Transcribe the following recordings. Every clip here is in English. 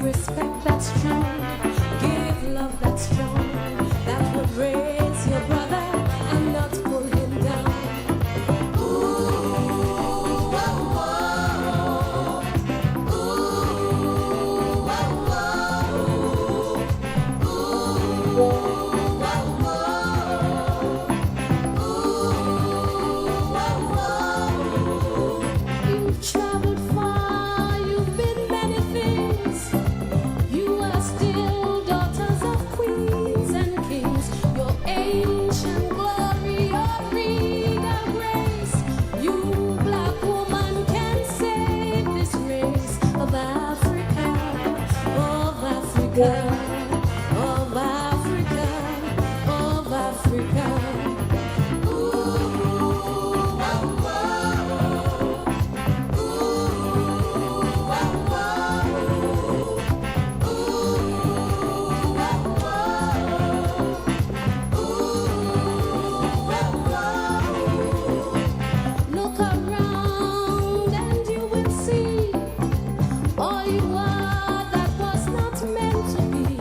respect that's true, give love that's strong, that would raise your brother and not pull him down. Ooh, whoa, whoa. Ooh, whoa, whoa. Ooh, whoa, whoa. Ooh, whoa, whoa. You've traveled far, you've been many things. You are still daughters of queens and kings. Your ancient glory, your regal grace. You, black woman, can save this race of Africa, of Africa, of Africa, of Africa. Ooh, whoa, whoa. Ooh, whoa, whoa. Look around and you will see all you are that was not meant to be.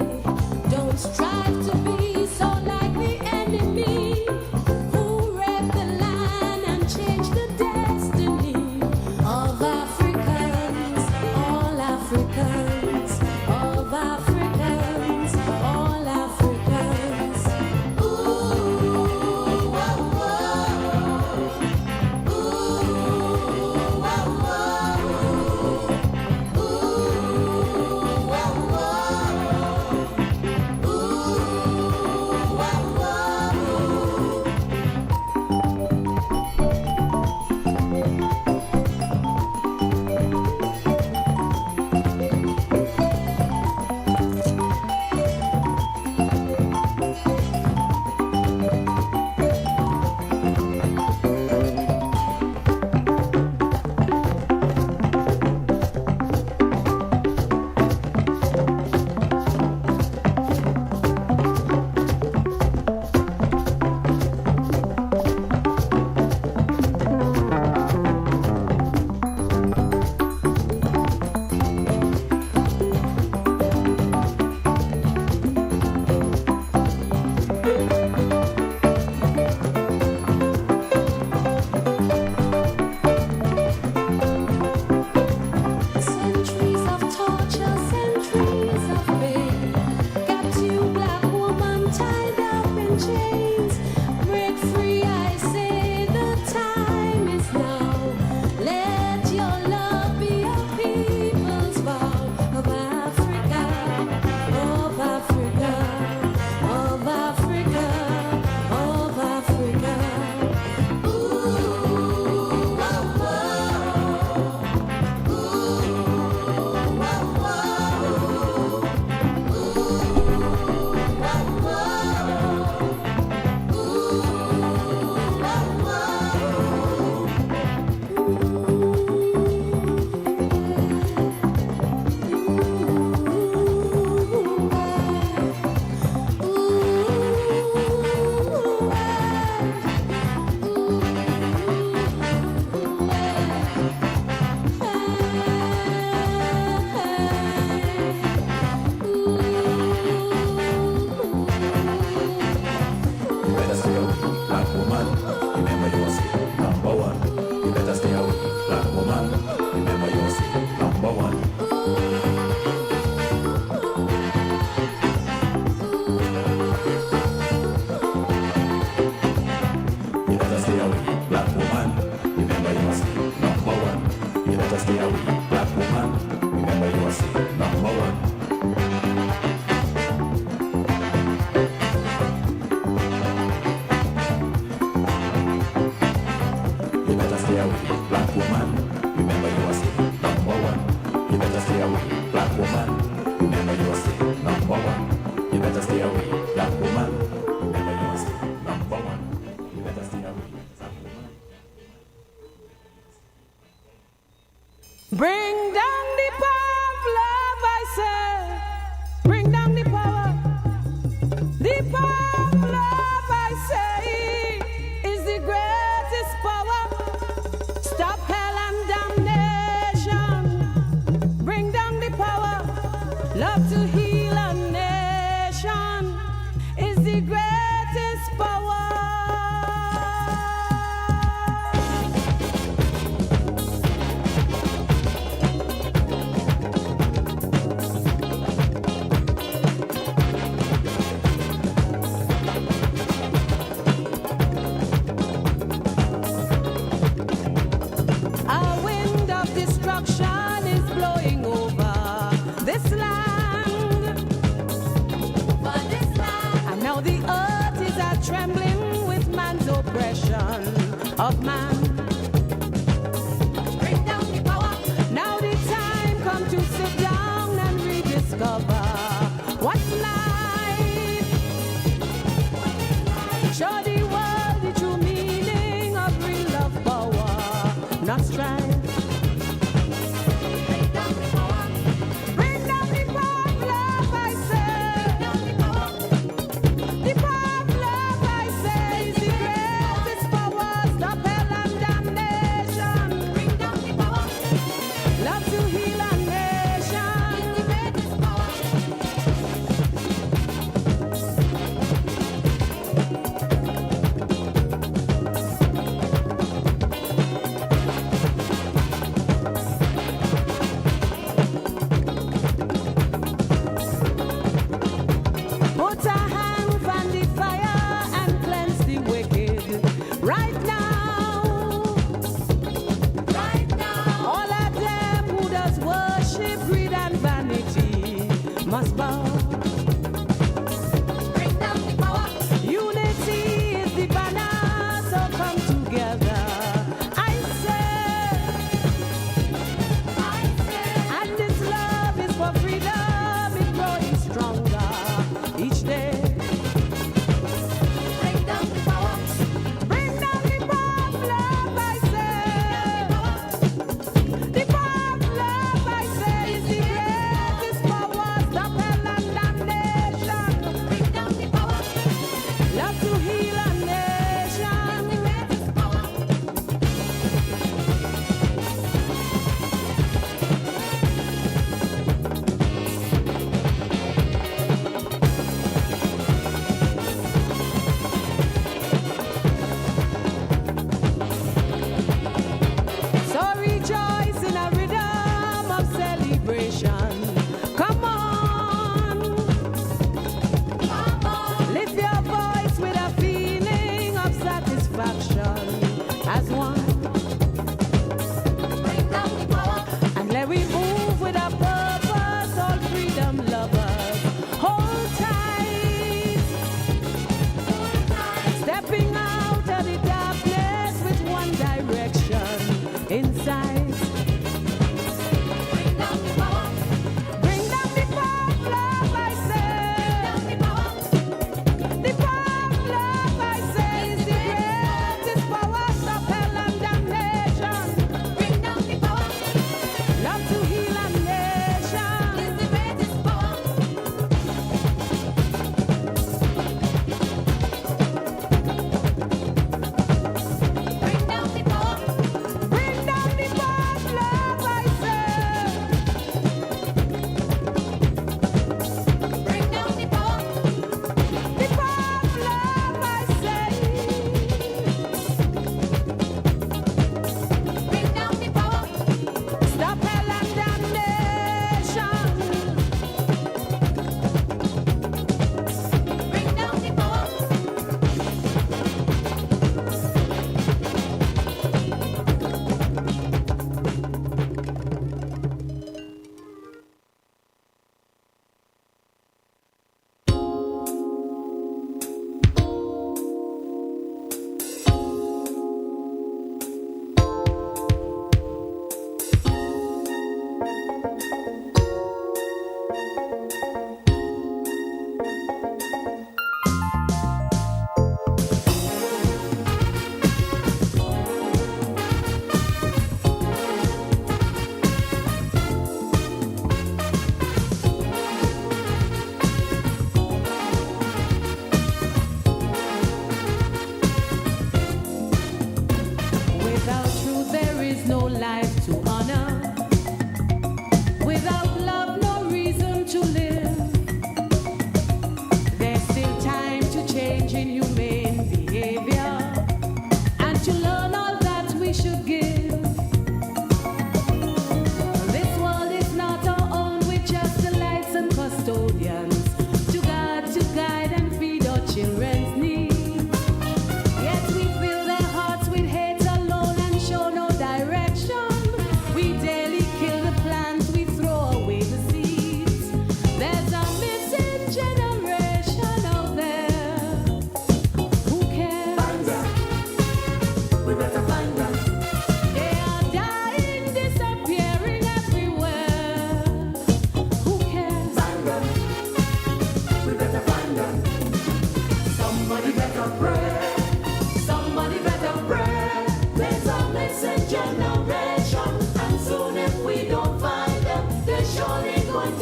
Love to heal a nation is the greatest power. A wind of destruction is blowing over this land. And now the earth is a trembling with man's oppression of man. Bring down the power. Now the time come to sit down and rediscover what's life. Show the world the true meaning of real love power, not strife. Bring down the power. Bring down the power of love, I say. The power of love, I say, is the greatest power. Stop hell and damnation. Bring down the power. Love to heal a nation is the greatest power. Put a hand from the fire and cleanse the wicked. Right now, all of them who does worship, greed and vanity must bow. Bring down the power. Unity is the banner, so come together. I say, and this love is for freedom, it's growing stronger each day. Bring down the power. Bring down the power of love, I say. The power of love, I say, is the greatest power. Stop hell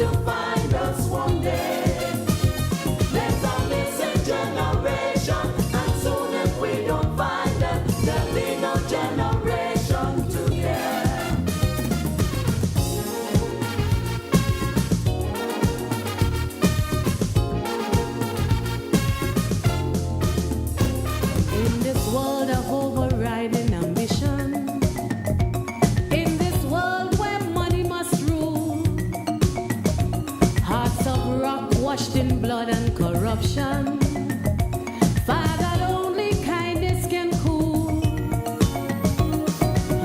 to find us one day. There's a missing generation, and soon if we don't find them, there'll be no generation to care. In this world of overriding ambition, in this world where money must rule, hearts of rock washed in blood and corruption, Father, only kindness can cool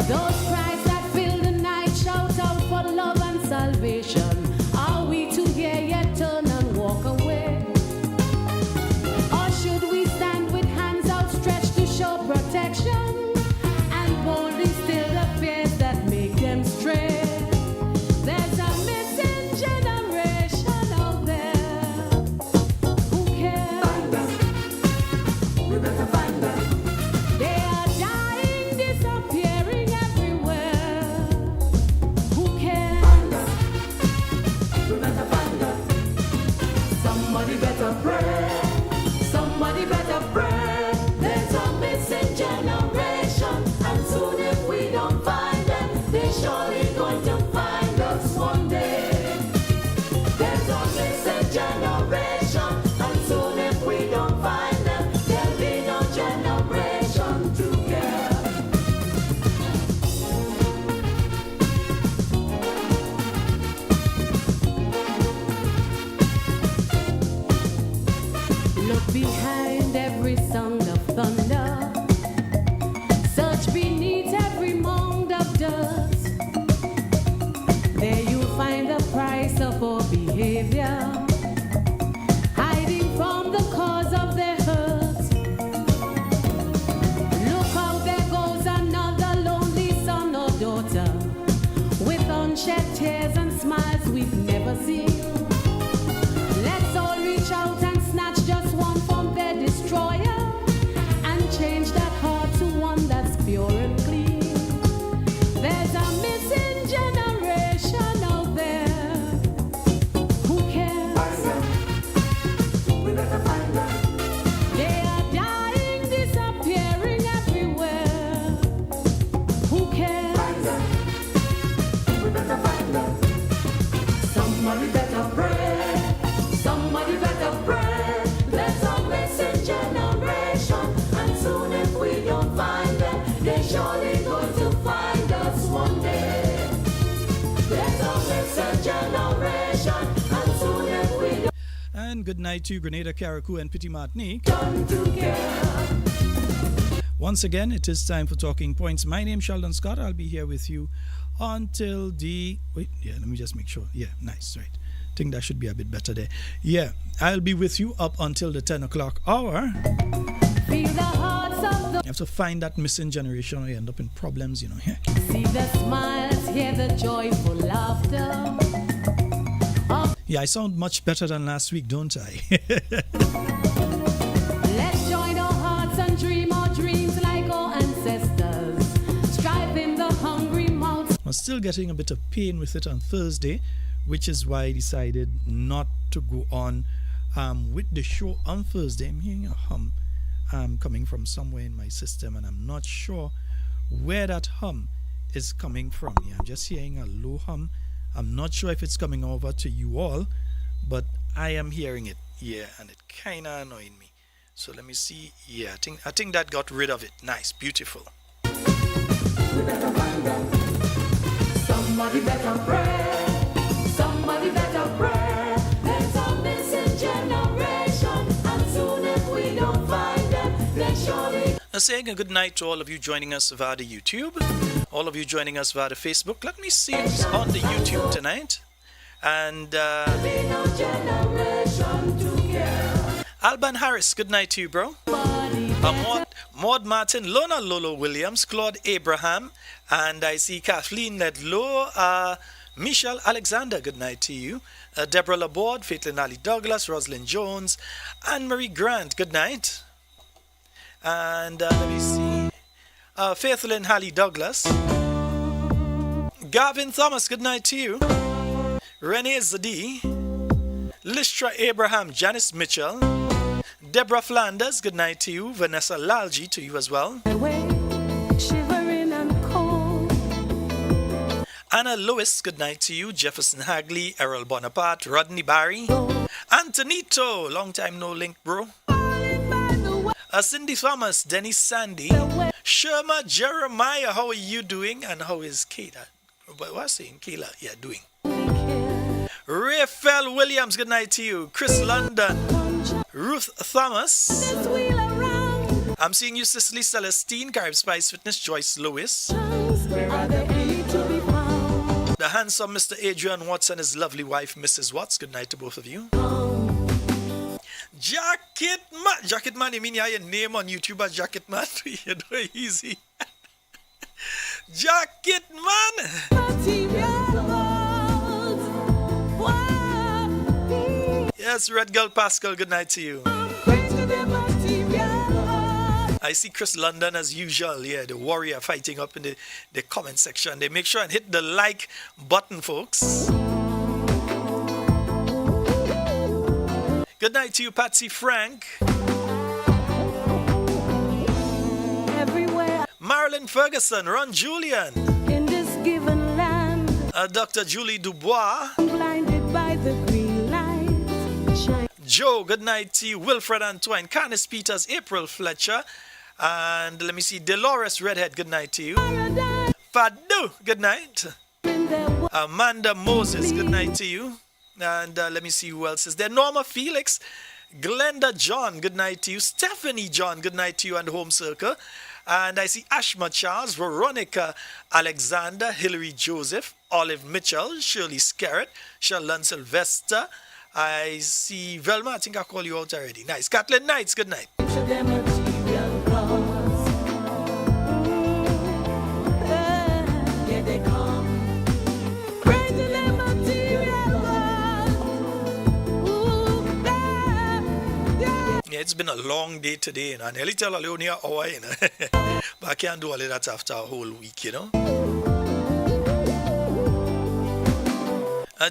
those cries that fill the night. Shout out for love and salvation. Are we to hear yet turn and walk away? Or should we stand with hands outstretched to show protection and boldly still the fears that make them stray? There's a missing generation out there. Who cares? Find them. We better find them. They are dying, disappearing everywhere. Who cares? Find them. We better find them. Somebody better pray. Somebody better pray. There's a missing generation, and soon if we don't find them, they're surely going to find us one day. There's a missing generation, and soon if we don't find them, there'll be no generation to care. Look behind every sound of thunder, search beneath every mound of dust. There you'll find the price of our behavior, hiding from the cause of their hurt. Look out, there goes another lonely son or daughter, with unshed tears and smiles we've never seen. Let's all reach out and snatch just one from their destroyer, and change that heart to one that's pure and clean. There's a missing generation out there. Who cares? Find them. We better find them. They are dying, disappearing everywhere. Who cares? Find them. We better find them. Somebody better pray. Somebody better pray. There's a missing generation, and soon if we don't find them, they're surely going to find us one day. There's a missing generation, and soon if we don't And good night to Grenada, Carriacou, and Petit Martinique. come to care. Once again, it is time for Talking Points. My name is Sheldon Scott. I'll be here with you until the... Wait, yeah, let me just make sure. Yeah, nice, right. I think that should be a bit better there. Yeah, I'll be with you up until the 10 o'clock hour. Feel the hearts of the... You have to find that missing generation or you end up in problems, you know. Yeah. See the smiles, hear the joyful laughter. Yeah, I sound much better than last week, don't I? Let's join our hearts and dream our dreams like our ancestors. Strive in the hungry mouths. I'm still getting a bit of pain with it on Thursday, which is why I decided not to go on with the show on Thursday. I'm hearing a hum coming from somewhere in my system, and I'm not sure where that hum is coming from. Yeah, I'm just hearing a low hum. I'm not sure if it's coming over to you all, but I am hearing it. Yeah, and it kind of annoyed me. So let me see. Yeah, I think that got rid of it. Nice, beautiful. We better find them. Somebody better pray. Somebody better pray. There's a missing generation, and soon if we don't find them, then surely. Saying a good night to all of you joining us via the YouTube, all of you joining us via the Facebook. Let me see who's on the YouTube tonight. And Alban Harris, good night to you, bro. Maud Martin, Lona Lolo Williams, Claude Abraham, and I see Kathleen Ledlow, Michelle Alexander, good night to you. Deborah Laborde, Faitlin Ali Douglas, Rosalind Jones, Anne-Marie Grant, good night. And let me see. Faithlyn Hallie Douglas. Gavin Thomas, good night to you. Renee Zadi, Listra Abraham, Janice Mitchell, Deborah Flanders, good night to you. Vanessa Lalji, to you as well. Shivering and cold. Anna Lewis, good night to you. Jefferson Hagley, Errol Bonaparte, Rodney Barry, Antonito, long time no link, bro. Cindy Thomas, Dennis Sandy, Sherma Jeremiah, how are you doing? And how is Kayla? What's saying Kayla? Yeah, doing. Raphael Williams, good night to you. Chris London, Ruth Thomas. I'm seeing you, Cicely Celestine, Carib Spice Fitness, Joyce Lewis. The handsome Mr. Adrian Watts and his lovely wife, Mrs. Watts. Good night to both of you. Jacket Man, you mean you have your name on YouTube as Jacket Man? You do it easy. Jacket Man. Yes, Red Girl Pascal, good night to you. I see Chris London as usual, yeah, the warrior fighting up in the comment section. They make sure and hit the like button, folks. Good night to you, Patsy Frank. Everywhere Marilyn Ferguson, Ron Julian. in this given land, Dr. Julie Dubois. blinded by the green light. Shine. Joe, good night to you. Wilfred Antoine, Canis Peters, April Fletcher. And let me see, Dolores Redhead, good night to you. Paradise Fadu, good night. in their Amanda Moses, good night to you. And let me see who else is there. Norma Felix, Glenda John, good night to you. Stephanie John, good night to you and the home circle. And I see Ashma Charles, Veronica Alexander, Hillary Joseph, Olive Mitchell, Shirley Scarrett, Sheldon Sylvester. I see Velma, I think I called you out already. Nice. Kathleen Knights, good night. to their material gods. Here they come. Praising their material gods. Ooh, yeah. Yeah, it's been a long day today, and I nearly tell only an hour, you know. But I can't do all of that after a whole week, you know.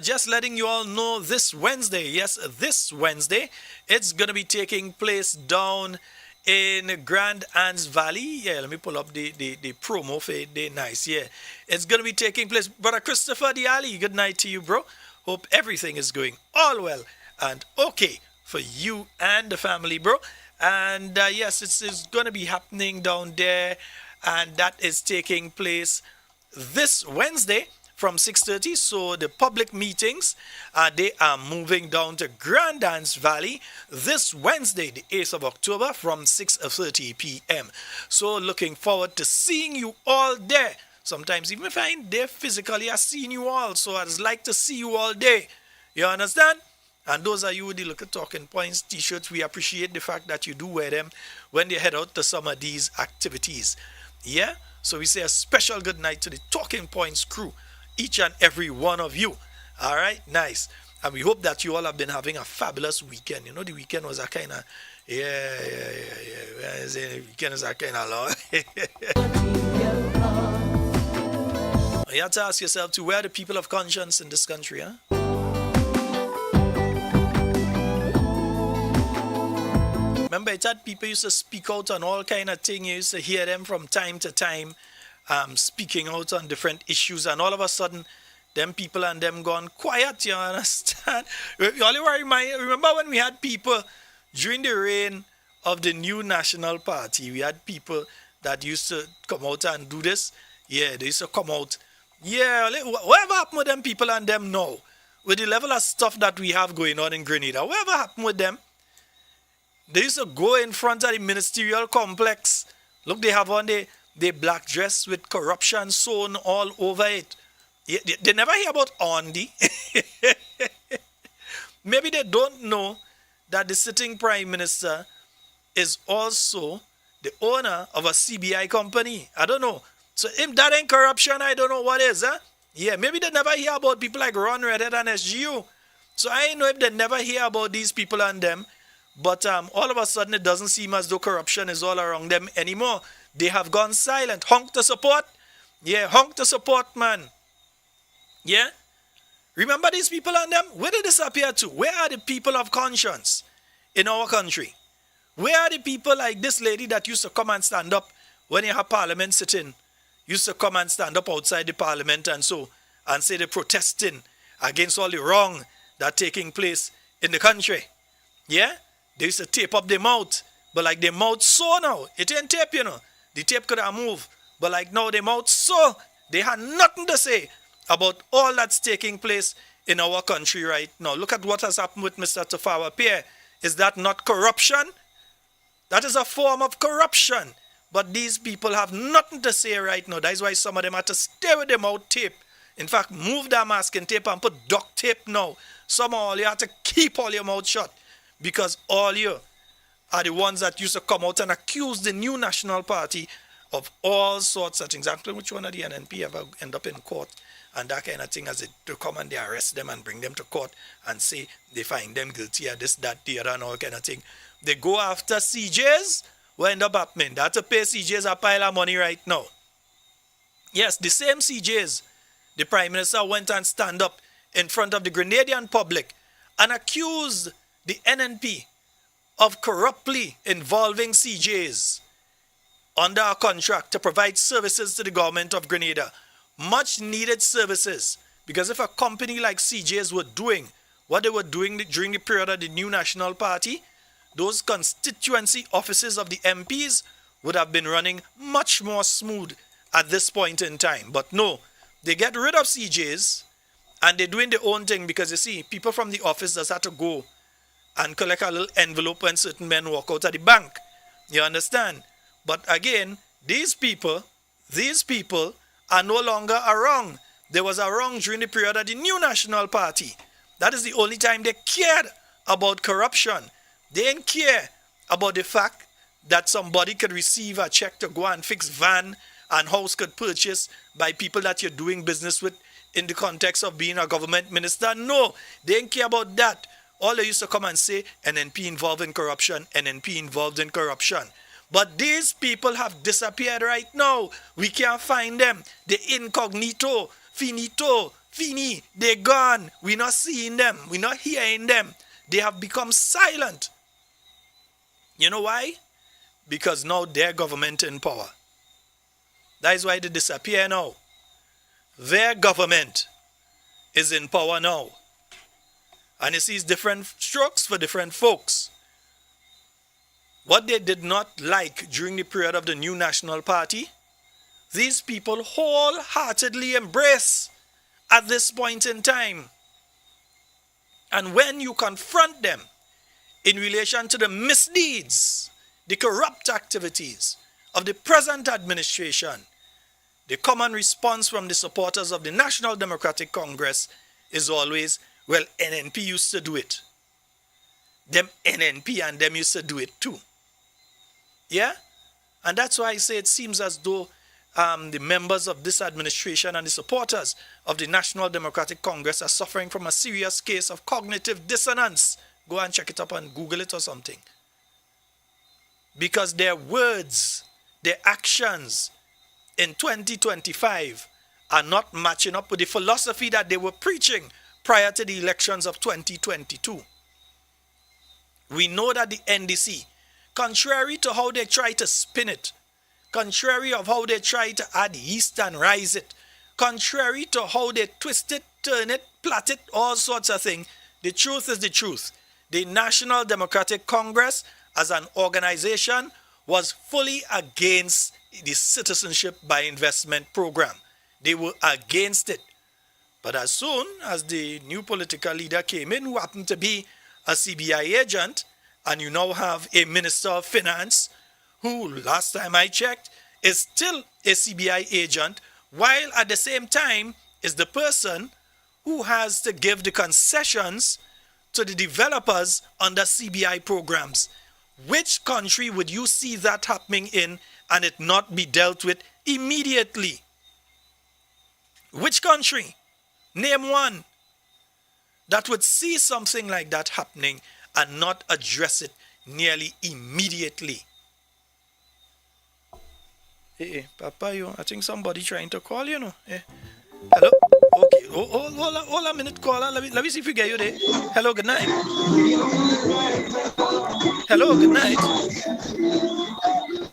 Just letting you all know this Wednesday, yes, this Wednesday, it's going to be taking place down in Grand Anse Valley. Yeah, let me pull up the promo for it. They're nice, yeah. It's going to be taking place. Brother Christopher Diali, good night to you, bro. Hope everything is going all well and okay for you and the family, bro. And yes, it's going to be happening down there, and that is taking place this Wednesday from 6:30. So the public meetings, they are moving down to Grand Anse Valley this Wednesday, the 8th of October from 6:30 p.m. So looking forward to seeing you all there. Sometimes even if I ain't there physically, I've seen you all. So I'd like to see you all there. You understand? And those are you with the little talking points t-shirts. We appreciate the fact that you do wear them when they head out to some of these activities. Yeah? So we say a special good night to the Talking Points crew, each and every one of you. All right? Nice. And we hope that you all have been having a fabulous weekend. You know, the weekend was a kind of, the weekend is a kind of long. You have to ask yourself, where are the people of conscience in this country, huh? Remember, it's that people used to speak out on all kind of things. You used to hear them from time to time, speaking out on different issues, and all of a sudden, them people and them gone quiet, you understand? Remember when we had people during the reign of the new National Party, we had people that used to come out and do this? Yeah, they used to come out. Yeah, whatever happened with them people and them now? With the level of stuff that we have going on in Grenada, whatever happened with them? They used to go in front of the ministerial complex. Look, they have on the black dress with corruption sewn all over it. They never hear about Ondi. Maybe they don't know that the sitting prime minister is also the owner of a CBI company. I don't know. So if that ain't corruption, I don't know what is, huh? Yeah, maybe they never hear about people like Ron Redhead and SGU. So I know if they never hear about these people and them. But all of a sudden, it doesn't seem as though corruption is all around them anymore. They have gone silent. Honk to support. Yeah, honk to support, man. Yeah? Remember these people and them? Where did they disappear to? Where are the people of conscience in our country? Where are the people like this lady that used to come and stand up when you have parliament sitting? Used to come and stand up outside the parliament and say they're protesting against all the wrong that taking place in the country. Yeah? They used to tape up their mouth. But like their mouth so now. It ain't tape, you know. The tape could have moved. But like now their mouth so. They had nothing to say about all that's taking place in our country right now. Look at what has happened with Mr. Tafawa Pierre. Is that not corruption? That is a form of corruption. But these people have nothing to say right now. That is why some of them have to stay with their mouth tape. In fact, move their masking tape and put duct tape now. Some of all you have to keep all your mouth shut. Because all you are the ones that used to come out and accuse the new National Party of all sorts of things. Including which one of the NNP ever end up in court and that kind of thing, as to come and they arrest them and bring them to court and say they find them guilty of this, that, the other and all kind of thing. They go after CJs. What end up happening? They have to pay CJs a pile of money right now. Yes, the same CJs. The Prime Minister went and stand up in front of the Grenadian public and accused the NNP of corruptly involving CJs under a contract to provide services to the government of Grenada. Much needed services. Because if a company like CJs were doing what they were doing during the period of the new National Party, those constituency offices of the MPs would have been running much more smooth at this point in time. But no, they get rid of CJs and they're doing their own thing because you see, people from the office just have to go and collect a little envelope when certain men walk out of the bank. You understand? But again, these people are no longer around. There was a wrong during the period of the new National Party. That is the only time they cared about corruption. They didn't care about the fact that somebody could receive a check to go and fix van and house could purchase by people that you're doing business with in the context of being a government minister. No, they didn't care about that. All they used to come and say, NNP involved in corruption, NNP involved in corruption. But these people have disappeared right now. We can't find them. They're incognito, finito, fini. They're gone. We're not seeing them. We're not hearing them. They have become silent. You know why? Because now their government in power. That is why they disappear now. Their government is in power now. And it sees different strokes for different folks. What they did not like during the period of the new National Party, these people wholeheartedly embrace at this point in time. And when you confront them in relation to the misdeeds, the corrupt activities of the present administration, the common response from the supporters of the National Democratic Congress is always, well, NNP used to do it. Them NNP and them used to do it too. Yeah? And that's why I say it seems as though the members of this administration and the supporters of the National Democratic Congress are suffering from a serious case of cognitive dissonance. Go and check it up and Google it or something. Because their words, their actions in 2025 are not matching up with the philosophy that they were preaching prior to the elections of 2022. We know that the NDC, contrary to how they try to spin it, contrary of how they try to add yeast and rise it, contrary to how they twist it, turn it, plait it, all sorts of things, the truth is the truth. The National Democratic Congress as an organization was fully against the Citizenship by Investment program. They were against it. But as soon as the new political leader came in, who happened to be a CBI agent, and you now have a Minister of Finance, who last time I checked is still a CBI agent, while at the same time is the person who has to give the concessions to the developers under CBI programs. Which country would you see that happening in and it not be dealt with immediately? Which country? Name one that would see something like that happening and not address it nearly immediately. Hey, Papa, I think somebody trying to call, Hello? Okay. Hold a minute, caller. Let me see if we get you there. Hello, good night. Hello, good night.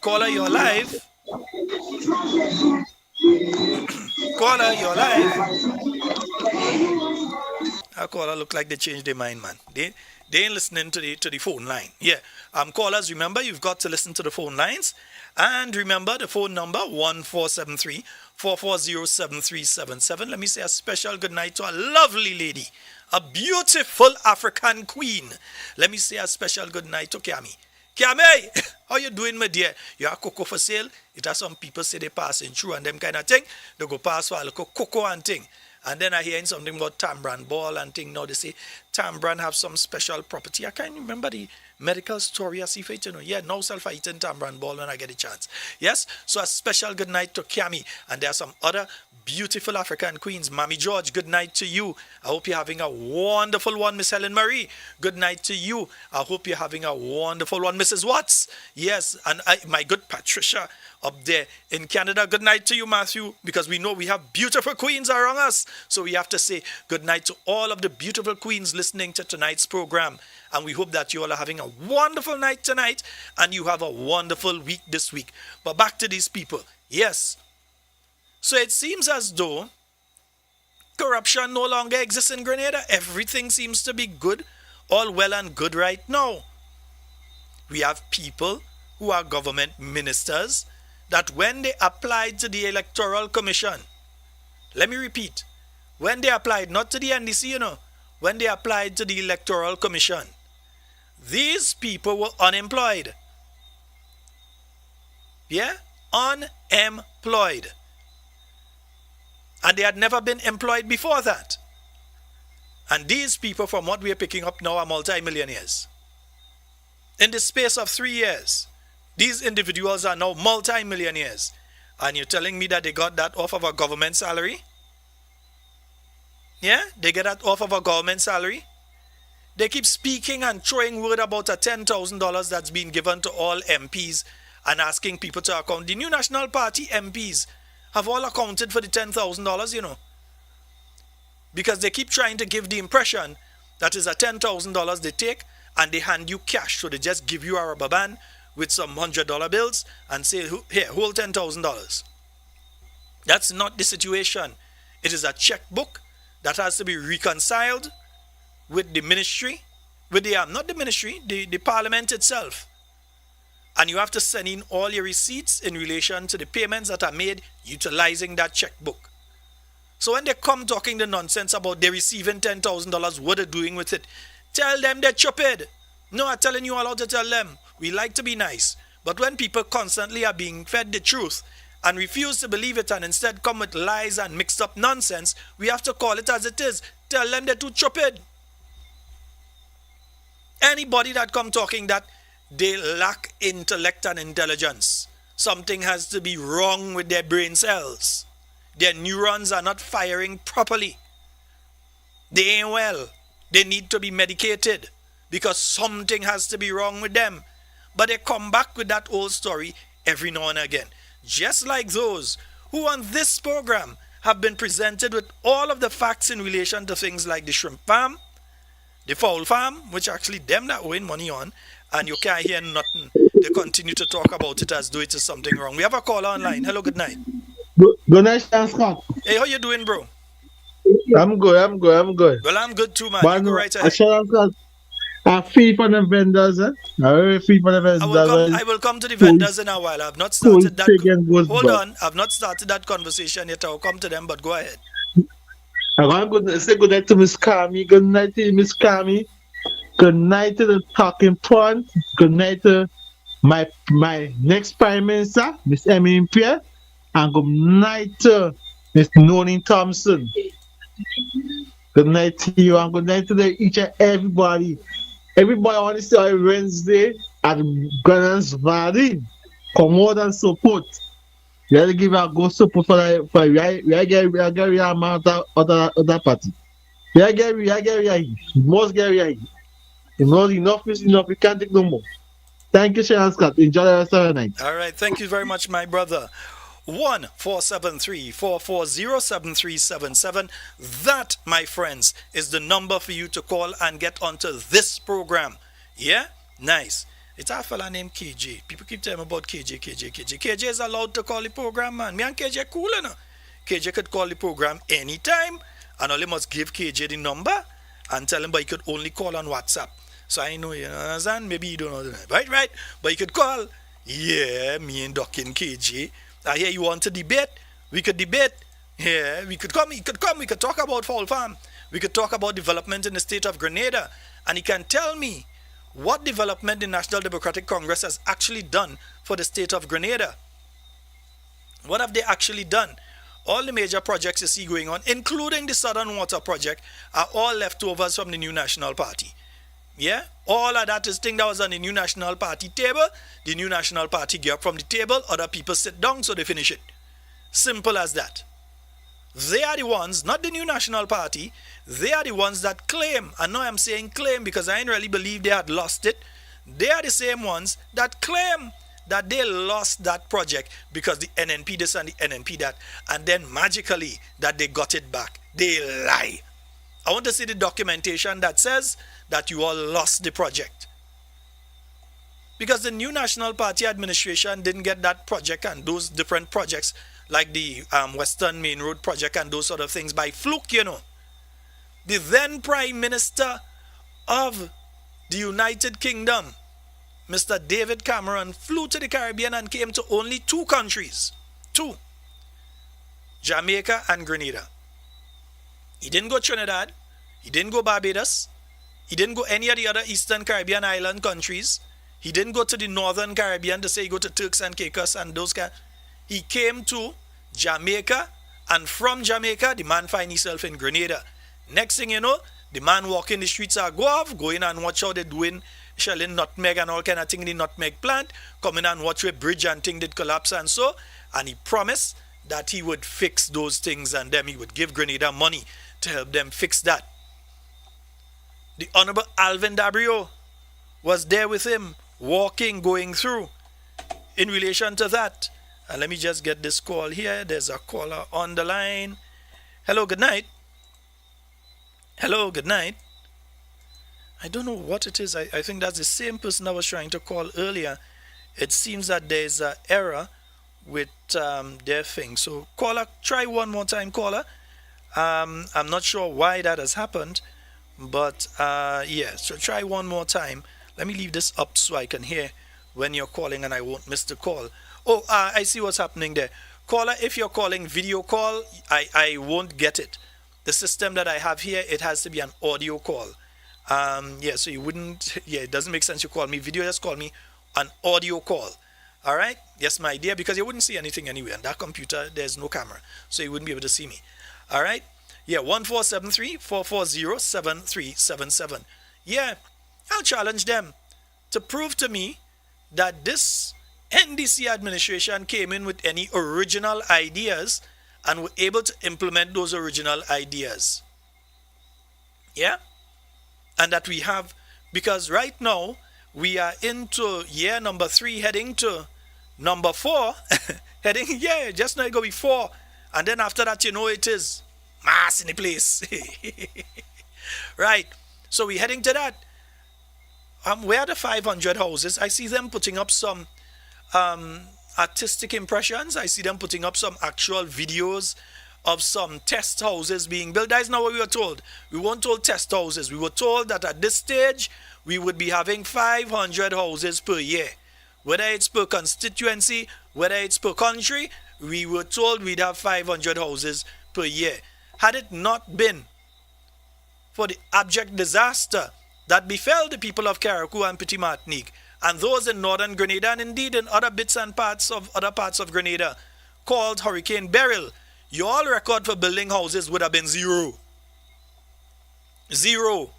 Caller, you're live. Caller, you're live. Our caller look like they changed their mind, man. They ain't listening to the phone line. Yeah. Callers, remember you've got to listen to the phone lines. And remember the phone number 1473 440 7377. Let me say a special good night to a lovely lady, a beautiful African queen. Let me say a special good night to Kiami. Kiami, how you doing, my dear? You have cocoa for sale? It has some people say they passing through and them kind of thing. They go pass for a little cocoa and thing. And then I hearing something about Tambran ball and thing. Now they say Tambran have some special property. I can't remember the medical story. I see if you know. Yeah, now self I eating Tambran ball when I get a chance. Yes. So a special good night to Kiami. And there are some other beautiful African queens. Mammy George, good night to you. I hope you're having a wonderful one. Miss Helen Marie, good night to you. I hope you're having a wonderful one. Mrs. Watts, yes. And my good Patricia up there in Canada, good night to you, Matthew, because we know we have beautiful queens around us. So we have to say good night to all of the beautiful queens listening to tonight's program. And we hope that you all are having a wonderful night tonight and you have a wonderful week this week. But back to these people. Yes. So it seems as though corruption no longer exists in Grenada. Everything seems to be good, all well and good right now. We have people who are government ministers that when they applied to the Electoral Commission, let me repeat, when they applied, not to the NDC, you know, when they applied to the Electoral Commission, these people were unemployed. Yeah? Unemployed. And they had never been employed before that. And these people, from what we are picking up now, are multi-millionaires. In the space of 3 years, these individuals are now multi-millionaires. And you're telling me that they got that off of a government salary? Yeah? They get that off of a government salary? They keep speaking and throwing word about a $10,000 that's been given to all MPs and asking people to account. The New National Party MPs have all accounted for the $10,000, you know. Because they keep trying to give the impression that is a $10,000 they take and they hand you cash. So they just give you a rubber band with some $100 bills and say, here, hold $10,000. That's not the situation. It is a checkbook that has to be reconciled with the ministry, with the, not the ministry, the parliament itself. And you have to send in all your receipts in relation to the payments that are made utilizing that checkbook. So when they come talking the nonsense about they receiving $10,000, what they're doing with it, tell them they're stupid. No, I'm telling you all how to tell them. We like to be nice. But when people constantly are being fed the truth and refuse to believe it and instead come with lies and mixed up nonsense, we have to call it as it is. Tell them they're too stupid. Anybody that come talking that they lack intellect and intelligence, something has to be wrong with their brain cells. Their neurons are not firing properly. They ain't well. They need to be medicated because something has to be wrong with them. But they come back with that old story every now and again. Just like those who on this program have been presented with all of the facts in relation to things like the shrimp farm, the fowl farm, which actually them that win money on, and you can't hear nothing. They continue to talk about it as though it is something wrong. We have a caller online. Hello, good night. Good night, Scott. Hey, how you doing, bro? I'm good. Well, I'm good too, man. But You go right ahead. Scott, I feel for the vendors, I really feel for the vendors. I will come to the vendors in a while. I've not started that. Hold on. I've not started that conversation yet. I'll come to them, but go ahead. I want to say good night to Miss Kami. Good night to Miss Kami. Good night to the talking point. Good night to my next Prime Minister, Miss Emmy Pierre. And good night to Miss Noni Thompson. Good night to you and good night to each and everybody. Everybody on this Wednesday at Grenada's Valley. Come out and support. We have to give a good support for we get amount of other party. We must get enough is enough. We can't take no more. Thank you, Sharon Scott. Enjoy the rest of the night. All right. Thank you very much, my brother. 1-473-440-7377. That, my friends, is the number for you to call and get onto this program. Yeah? Nice. It's a fella named KJ. People keep telling me about KJ. KJ is allowed to call the program, man. Me and KJ cool, you know. KJ could call the program anytime, and all he must give KJ the number and tell him, but he could only call on WhatsApp. So I know, you understand? Maybe you don't know. Right? But you could call. Yeah, me and Doc and KJ. I hear you want to debate. We could debate. Yeah, we could come. We could talk about Fowl Farm. We could talk about development in the state of Grenada. And he can tell me what development the National Democratic Congress has actually done for the state of Grenada. What have they actually done? All the major projects you see going on, including the Southern Water Project, are all leftovers from the New National Party. Yeah? All of that is thing that was on the New National Party table. The New National Party get up from the table, other people sit down, so they finish it. Simple as that. They are the ones, not the New National Party, they are the ones that claim, and now I'm saying claim because I didn't really believe they had lost it. They are the same ones that claim that they lost that project because the NNP this and the NNP that, and then magically that they got it back. They lie. I want to see the documentation that says that you all lost the project. Because the New National Party administration didn't get that project and those different projects like the Western Main Road project and those sort of things by fluke, you know. The then Prime Minister of the United Kingdom, Mr. David Cameron, flew to the Caribbean and came to only two countries. Two. Jamaica and Grenada. He didn't go Trinidad. He didn't go Barbados. He didn't go any of the other Eastern Caribbean island countries. He didn't go to the Northern Caribbean to say he go to Turks and Caicos and those guys. He came to Jamaica, and from Jamaica, the man find himself in Grenada. Next thing you know, the man walking the streets of Guave, going and watch how they doing shelling nutmeg and all kind of thing in the nutmeg plant, coming and watch where bridge and thing did collapse and so, and he promised that he would fix those things and then he would give Grenada money to help them fix that. The Honorable Alvin Dabrio was there with him, walking, going through. In relation to that, and let me just get this call here. There's a caller on the line. Hello, good night. Hello, good night. I don't know what it is. I think that's the same person I was trying to call earlier. It seems that there's an error with their thing. So, caller, try one more time, caller. I'm not sure why that has happened, but yeah, so try one more time. Let me leave this up so I can hear when you're calling and I won't miss the call. Oh, I see what's happening there. Caller, if you're calling video call, I won't get it. The system that I have here, it has to be an audio call. Yeah, so you wouldn't, yeah, it doesn't make sense you call me video, just call me an audio call. All right? Yes, my dear, because you wouldn't see anything anyway. On that computer, there's no camera, so you wouldn't be able to see me. All right? Yeah, 1-473-440-7377. Yeah, I'll challenge them to prove to me that this NDC administration came in with any original ideas and were able to implement those original ideas. Yeah? And that we have, because right now we are into year number 3 heading to number 4. Heading, yeah, just now it go be 4. And then after that, you know it is mass in the place. Right. So we're heading to that. Where are the 500 houses? I see them putting up some artistic impressions. I see them putting up some actual videos of some test houses being built. That is not what we were told. We weren't told test houses. We were told that at this stage, we would be having 500 houses per year. Whether it's per constituency, whether it's per country, we were told we'd have 500 houses per year. Had it not been for the abject disaster that befell the people of Carriacou and Petit Martinique, and those in northern Grenada, and indeed in other bits and parts of other parts of Grenada, called Hurricane Beryl, your record for building houses would have been 0. 0.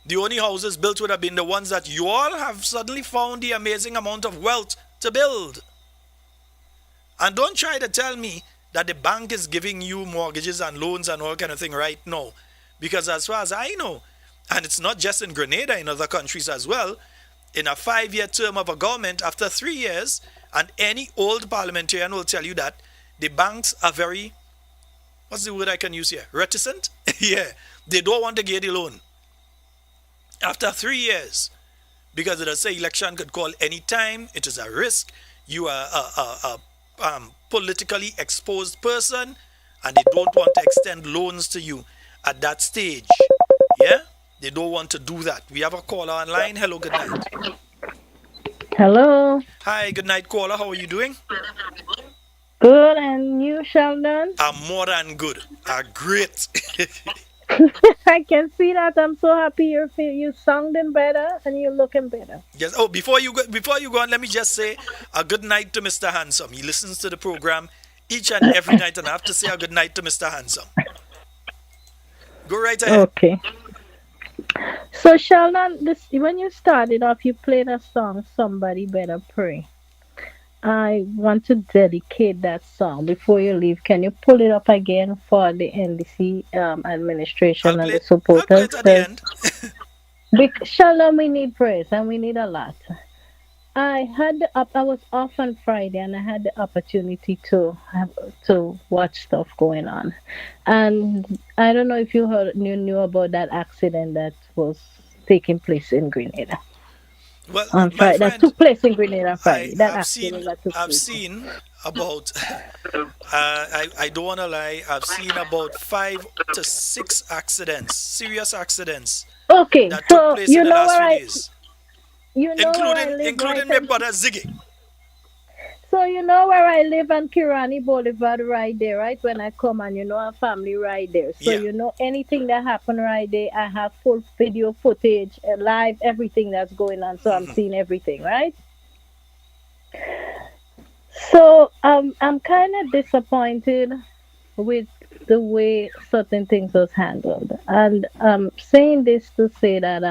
The only houses built would have been the ones that you all have suddenly found the amazing amount of wealth to build. And don't try to tell me that the bank is giving you mortgages and loans and all kind of thing right now. Because as far as I know, and it's not just in Grenada, in other countries as well, In a 5 year term of a government, after 3 years, and any old parliamentarian will tell you that the banks are very, what's the word I can use here? Reticent? Yeah. They don't want to get the loan after 3 years because it does say election could call any time. It is a risk. You are a politically exposed person, and they don't want to extend loans to you at that stage. Yeah, they don't want to do that. We have a caller online. Hello, good night. Hello. Hi, good night, caller. How are you doing? Good, and you, Sheldon? I'm more than good. Great. I can see that. I'm so happy you're sounding better and you're looking better. Yes. Oh, before you go on, let me just say a good night to Mr. Handsome. He listens to the program each and every night, and I have to say a good night to Mr. Handsome. Go right ahead. Okay. So, Sheldon, when you started off, you played a song, Somebody Better Pray. I want to dedicate that song. Before you leave, can you pull it up again for the NDC administration and the I'll play supporters? it at the end. Sheldon, we need praise and we need a lot. I was off on Friday and I had the opportunity to watch stuff going on, and I don't know if you knew about that accident that was taking place in Grenada Well, on my Friday. That friend, took place in Grenada on I Friday. That have accident seen that took I've place. seen about I don't wanna lie, I've seen about 5 to 6 accidents, serious accidents Okay, that took so place in the last few days. you know where I live, right? Including my brother Ziggy. So you know where I live on Kirani Boulevard right there, right? When I come and our family right there. So Yeah. anything that happened right there, I have full video footage, live, everything that's going on. So I'm seeing everything, right? So I'm kind of disappointed with the way certain things was handled, and saying this to say that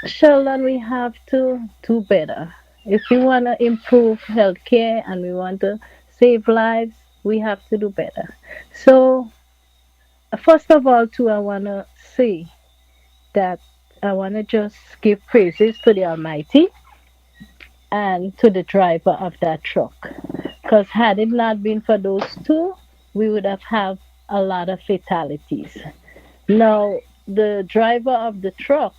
Sheldon, we have to do better. If we want to improve healthcare and we want to save lives, we have to do better. So, first of all, too, I want to say that I want to just give praises to the Almighty and to the driver of that truck. Because had it not been for those two, we would have had a lot of fatalities. Now, the driver of the truck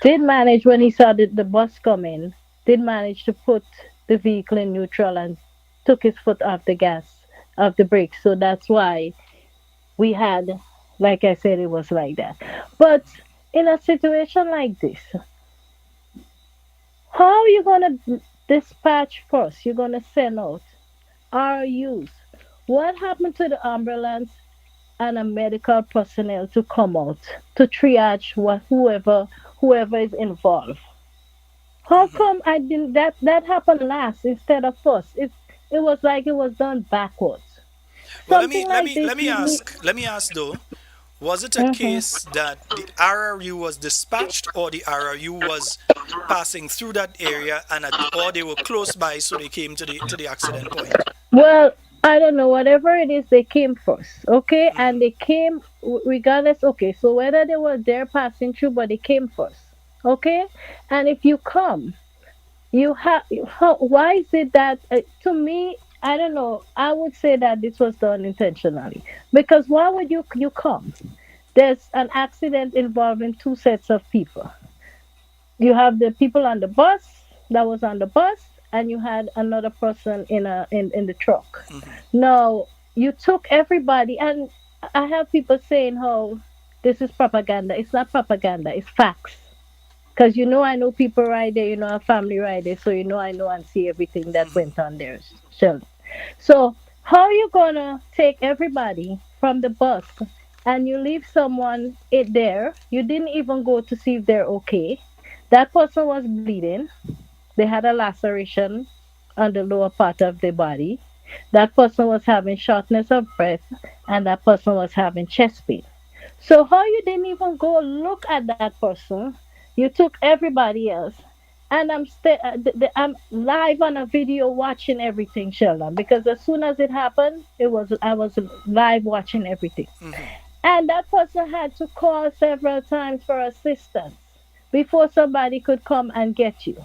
did manage, when he saw the bus coming, did manage to put the vehicle in neutral and took his foot off the gas, off the brake. So that's why we had, like I said, it was like that. But in a situation like this, how are you going to dispatch first? You're going to send out RUs. What happened to the ambulance and a medical personnel to come out to triage whoever is involved? How come I didn't that happened last instead of first? It was like it was done backwards. Well, Something like this let me you need. ask though, was it a Mhm. case that the RRU was dispatched, or the RRU was passing through that area, or they were close by, so they came to the accident point? Well, I don't know. Whatever it is, they came first, okay, and they came regardless. Okay, so whether they were there passing through, but they came first, okay. And if you come, you have. Why is it that to me? I don't know. I would say that this was done intentionally because why would you come? There's an accident involving two sets of people. You have the people on the bus that was on the bus, and you had another person in the truck. Now you took everybody, and I have people saying how this is propaganda. It's not propaganda, it's facts. Because I know people right there, a family right there, so I know and see everything that went on there. Sure. So how are you gonna take everybody from the bus and you leave someone it there? You didn't even go to see if they're okay. That person was bleeding. They had a laceration on the lower part of the body. That person was having shortness of breath, and that person was having chest pain. So how you didn't even go look at that person? You took everybody else, and I'm live on a video watching everything, Sheldon. Because as soon as it happened, I was live watching everything. And that person had to call several times for assistance before somebody could come and get you.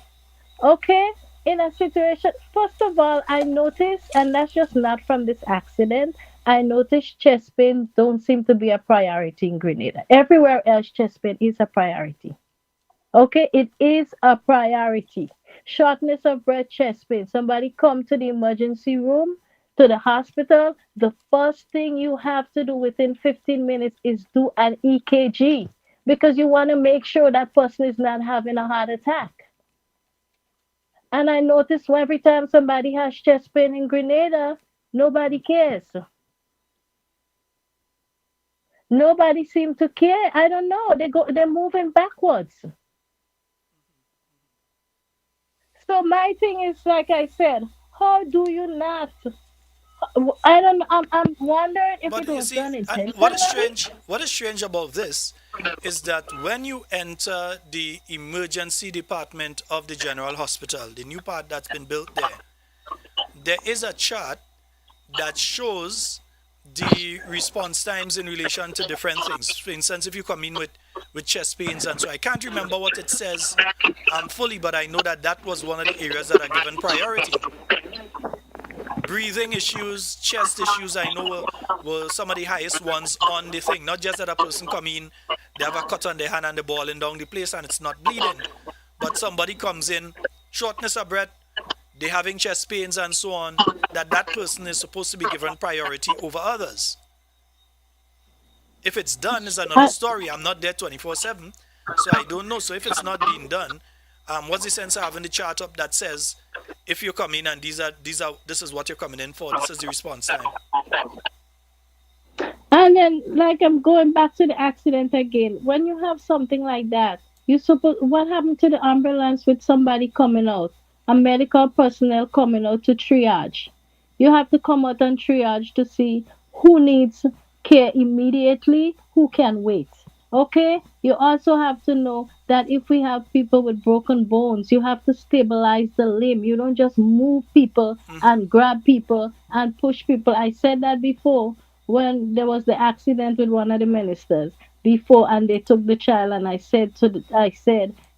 Okay? In a situation, first of all, I noticed, and that's just not from this accident, I noticed chest pains don't seem to be a priority in Grenada. Everywhere else, chest pain is a priority. Okay? It is a priority. Shortness of breath, chest pain. Somebody come to the emergency room, to the hospital. The first thing you have to do within 15 minutes is do an EKG because you want to make sure that person is not having a heart attack. And I notice every time somebody has chest pain in Grenada, nobody cares. Nobody seems to care. I don't know. They're moving backwards. So my thing is like I said, how do you not I don't know. I'm wondering if But it you was see, done what is intentionally. strange? What is strange about this is that when you enter the emergency department of the general hospital, the new part that's been built there, there is a chart that shows the response times in relation to different things. For instance, if you come in with chest pains and so I can't remember what it says fully, but I know that that was one of the areas that are given priority. Breathing issues, chest issues, I know were some of the highest ones on the thing. Not just that a person come in, they have a cut on their hand and they're balling down the place and it's not bleeding. But somebody comes in, shortness of breath, they having chest pains and so on, that person is supposed to be given priority over others. If it's done, is another I, story. I'm not there 24/7, so I don't know. So if it's not being done, what's the sense of having the chart up that says if you come in and this is what you're coming in for, this is the response time. and then like I'm going back to the accident again. When you have something like that, you suppose what happened to the ambulance with somebody coming out, a medical personnel coming out to triage. You have to come out and triage to see who needs care immediately, who can wait. Okay? You also have to know that if we have people with broken bones, you have to stabilize the limb. You don't just move people and grab people and push people. I said that before when there was the accident with one of the ministers before and they took the child and I said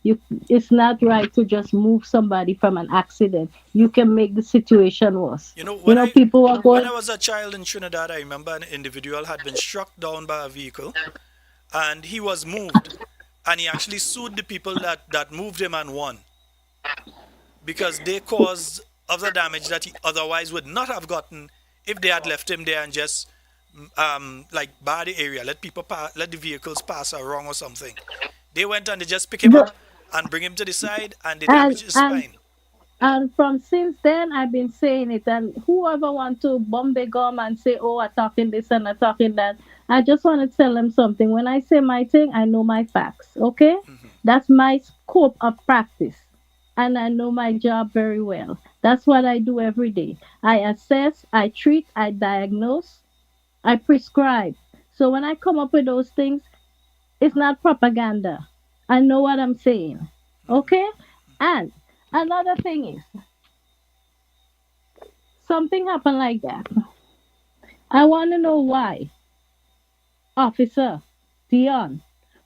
you it's not right to just move somebody from an accident. You can make the situation worse. You know, You know, people are when I going. was a child in Trinidad, I remember an individual had been struck down by a vehicle, and he was moved, and he actually sued the people that moved him and won because they caused other damage that he otherwise would not have gotten if they had left him there and just like bar the area, let the vehicles pass along or something. They went and they just pick him No, up and bring him to the side, and they and damage his and spine. and from since then I've been saying it. And whoever want to bomb the gum and say, "Oh, I'm talking this and I'm talking that," I just want to tell them something. When I say my thing, I know my facts. Okay, that's my scope of practice, and I know my job very well. That's what I do every day. I assess, I treat, I diagnose, I prescribe. So when I come up with those things, it's not propaganda. I know what I'm saying. Okay? And another thing is, something happened like that. I want to know why. Officer Dion,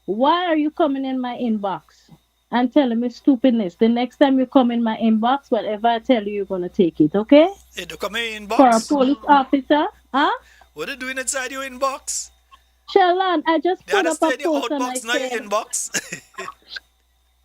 why are you coming in my inbox and telling me stupidness? The next time you come in my inbox, whatever I tell you, you're going to take it, okay? Hey, they come in For a inbox. police officer, huh? What are they doing inside your inbox? Sheldon, I just They had put to up a stay in your post and I outbox, not your said, inbox.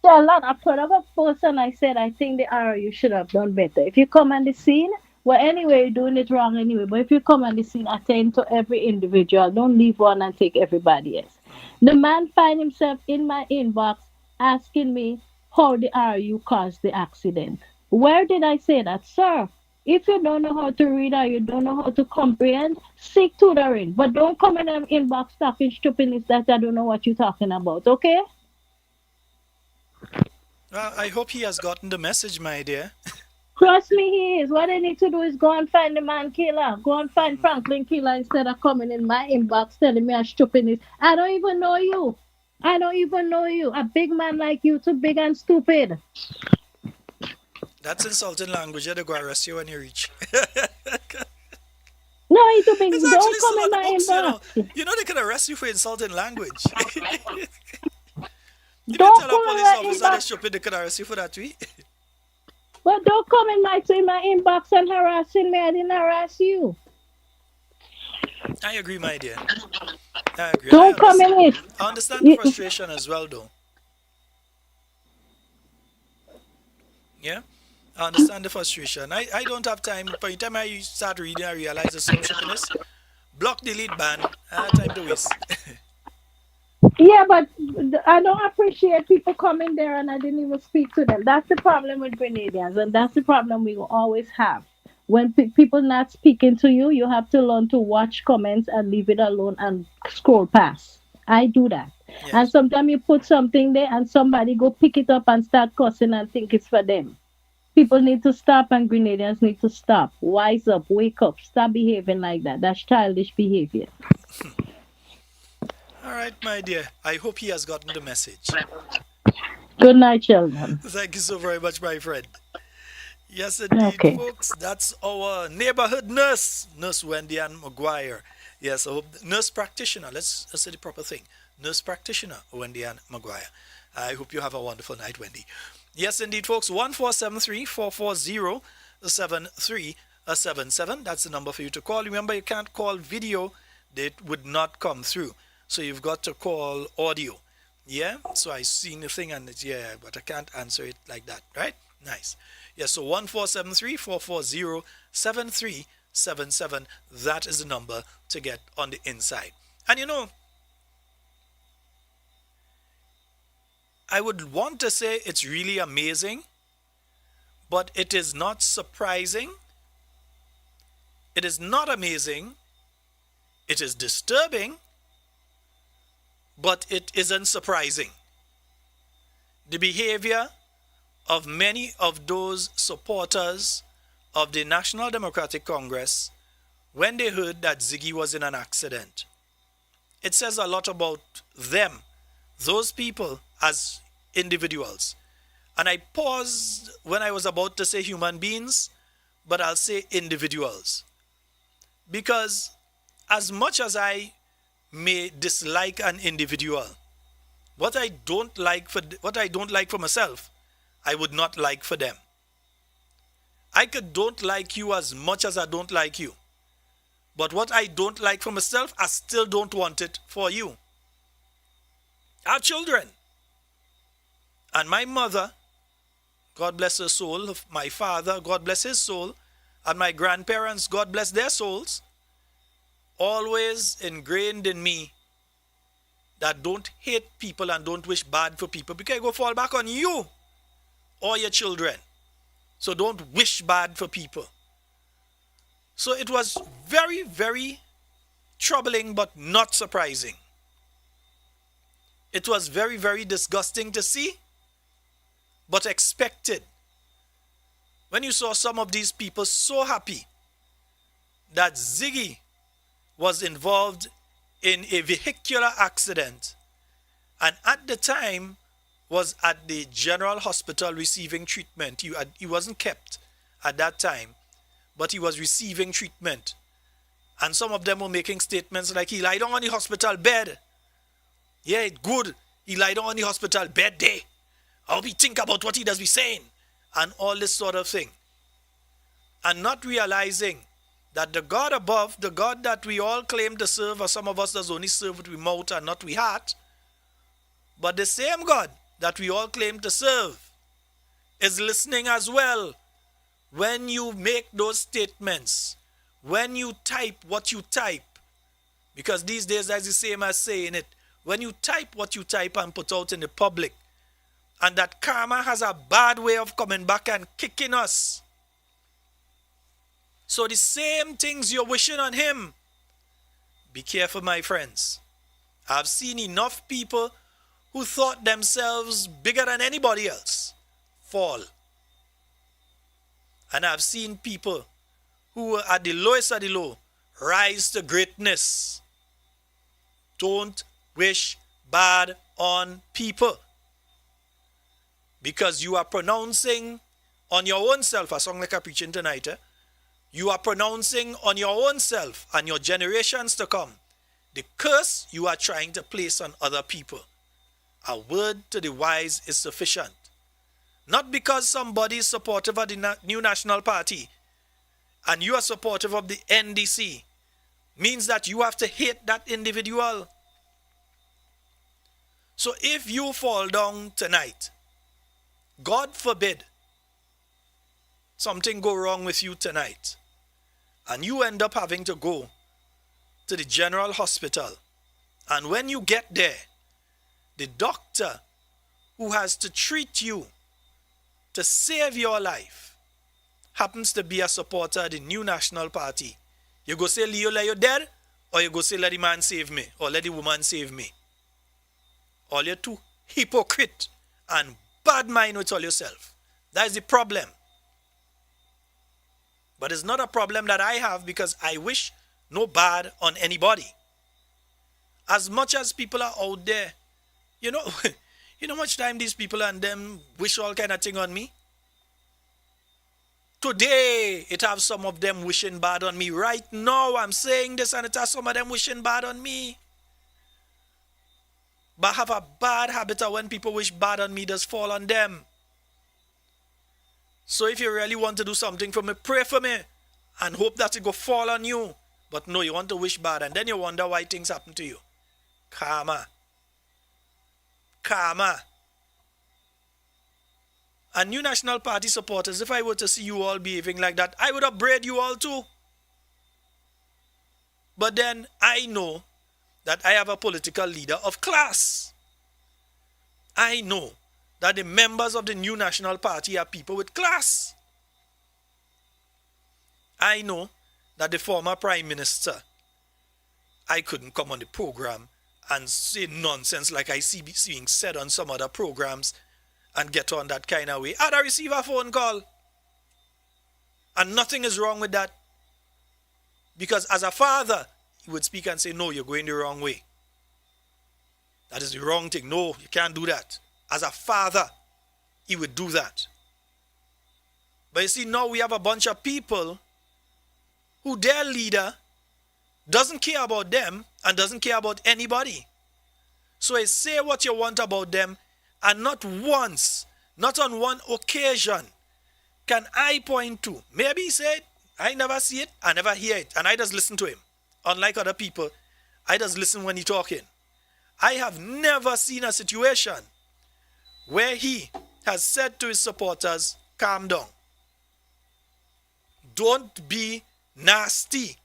Charlotte, I put up a post and I said, I think the RU should have done better. If you come on the scene, well, anyway, you're doing it wrong anyway. But if you come on the scene, attend to every individual. Don't leave one and take everybody else. The man find himself in my inbox asking me how the RU caused the accident. Where did I say that, sir? If you don't know how to read or you don't know how to comprehend, seek tutoring. But don't come in an inbox talking stupidness that I don't know what you're talking about, okay? Well, I hope he has gotten the message, my dear. Trust me, he is. What I need to do is go and find the man killer. Go and find Franklin killer instead of coming in my inbox telling me I'm stupid. I don't even know you. I don't even know you. A big man like you, too big and stupid. That's insulting language. You're the go arrest you when you reach. No, it will It's be. actually Don't come still in on the my books, you know. inbox. You know they can arrest you for insulting language. If you Don't tell a come in police my officer they're inbox. stupid, they can arrest you for that tweet. But don't come in my inbox and harassing me. I didn't harass you. I agree, my dear. I agree. And Don't come in it. I understand the You- frustration as well, though. Yeah? I understand the frustration. I don't have time. By the time I start reading, I realize there's some shippiness. Block, delete, ban. I have time to waste. Yeah, but I don't appreciate people coming there and I didn't even speak to them. That's the problem with Grenadians, and that's the problem we will always have. When people not speaking to you, you have to learn to watch comments and leave it alone and scroll past. I do that. And Yes. sometimes you put something there and somebody go pick it up and start cussing and think it's for them. People need to stop and Grenadians need to stop. Wise up, wake up, stop behaving like that. That's childish behavior. All right, my dear. I hope he has gotten the message. Good night, children. Thank you so very much, my friend. Yes, indeed, Okay. folks. That's our neighborhood nurse, Nurse Wendy Ann McGuire. Yes, nurse practitioner. Let's say the proper thing. Nurse practitioner, Wendy Ann McGuire. I hope you have a wonderful night, Wendy. Yes, indeed, folks. 1473-440-7377. That's the number for you to call. Remember, you can't call video. It would not come through. So you've got to call audio. Yeah? So I seen the thing and it's, yeah, but I can't answer it like that, right? Nice. Yeah, so 1473-440-7377. That is the number to get on the inside. And you know, I would want to say it's really amazing, but it is not surprising. It is not amazing. It is disturbing, but it isn't surprising. The behavior of many of those supporters of the National Democratic Congress when they heard that Ziggy was in an accident. It says a lot about them, those people, as individuals. And I paused when I was about to say human beings, but I'll say individuals. Because as much as I may dislike an individual, what I don't like for myself, I would not like for them. I could don't like you as much as I don't like you. But what I don't like for myself, I still don't want it for you. Our children. And my mother, God bless her soul, my father, God bless his soul, and my grandparents, God bless their souls, always ingrained in me that don't hate people and don't wish bad for people, because it will fall back on you or your children. So don't wish bad for people. So it was very, very troubling but not surprising. It was very, very disgusting to see, but expected. When you saw some of these people so happy that Ziggy was involved in a vehicular accident and at the time was at the general hospital receiving treatment. He wasn't kept at that time, but he was receiving treatment. And some of them were making statements like he lied on the hospital bed. Yeah, it's good. He lied on the hospital bed there. How we think about what he does be saying and all this sort of thing. And not realizing that the God above, the God that we all claim to serve, or some of us does only serve with we mouth and not we heart, but the same God that we all claim to serve is listening as well when you make those statements, when you type what you type, because these days that's the same as saying it. When you type what you type and put out in the public, and that karma has a bad way of coming back and kicking us. So the same things you're wishing on him, be careful, my friends. I've seen enough people who thought themselves bigger than anybody else fall. And I've seen people who were at the lowest of the low rise to greatness. Don't wish bad on people, because you are pronouncing on your own self, a song like I'm preaching tonight, You are pronouncing on your own self and your generations to come the curse you are trying to place on other people. A word to the wise is sufficient. Not because somebody is supportive of the New National Party and you are supportive of the NDC means that you have to hate that individual. So if you fall down tonight, God forbid something go wrong with you tonight, and you end up having to go to the general hospital, and when you get there, the doctor who has to treat you to save your life happens to be a supporter of the New National Party, you go say, Leo, let you dead, or you go say, let the man save me, or let the woman save me. All you're too hypocrite and bad mind with all yourself. That is the problem. But it's not a problem that I have because I wish no bad on anybody. As much as people are out there, you know how much time these people and them wish all kind of thing on me? Today, it have some of them wishing bad on me. Right now, I'm saying this and it has some of them wishing bad on me. But I have a bad habit of when people wish bad on me, just fall on them. So if you really want to do something for me, pray for me and hope that it go fall on you. But no, you want to wish bad and then you wonder why things happen to you. Karma. Karma. And New National Party supporters, if I were to see you all behaving like that, I would upbraid you all too. But then I know that I have a political leader of class. I know that the members of the New National Party are people with class. I know that the former Prime Minister, I couldn't come on the program and say nonsense like I see being said on some other programs and get on that kind of way. I'd receive a phone call. And nothing is wrong with that. Because as a father, he would speak and say, no, you're going the wrong way. That is the wrong thing. No, you can't do that. As a father, he would do that. But you see, now we have a bunch of people who their leader doesn't care about them and doesn't care about anybody. So I say what you want about them, and not once, not on one occasion, can I point to. Maybe he said, I never see it, I never hear it, and I just listen to him. Unlike other people, I just listen when he's talking. I have never seen a situation where he has said to his supporters, calm down. Don't be nasty.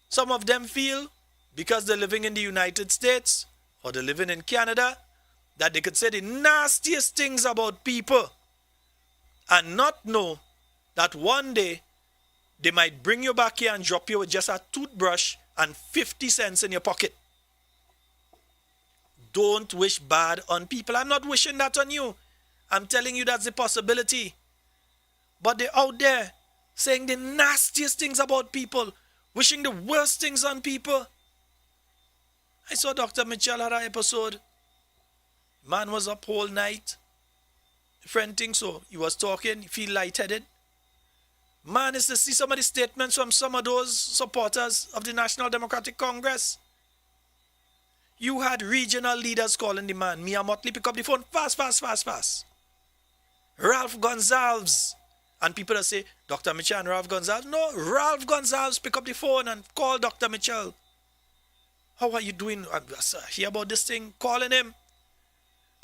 Some of them feel, because they're living in the United States or they're living in Canada, that they could say the nastiest things about people and not know that one day they might bring you back here and drop you with just a toothbrush and 50 cents in your pocket. Don't wish bad on people. I'm not wishing that on you. I'm telling you that's the possibility. But they're out there saying the nastiest things about people, wishing the worst things on people. I saw Dr. Mitchell had an episode. Man was up whole night. Friend thinks so. He was talking. He feel lightheaded. Man, is to see some of the statements from some of those supporters of the National Democratic Congress. You had regional leaders calling the man. Mia Motley pick up the phone fast. Ralph Gonsalves. And people that say, Dr. Mitchell and Ralph Gonsalves. No, Ralph Gonsalves pick up the phone and call Dr. Mitchell. How are you doing? I hear about this thing. Calling him.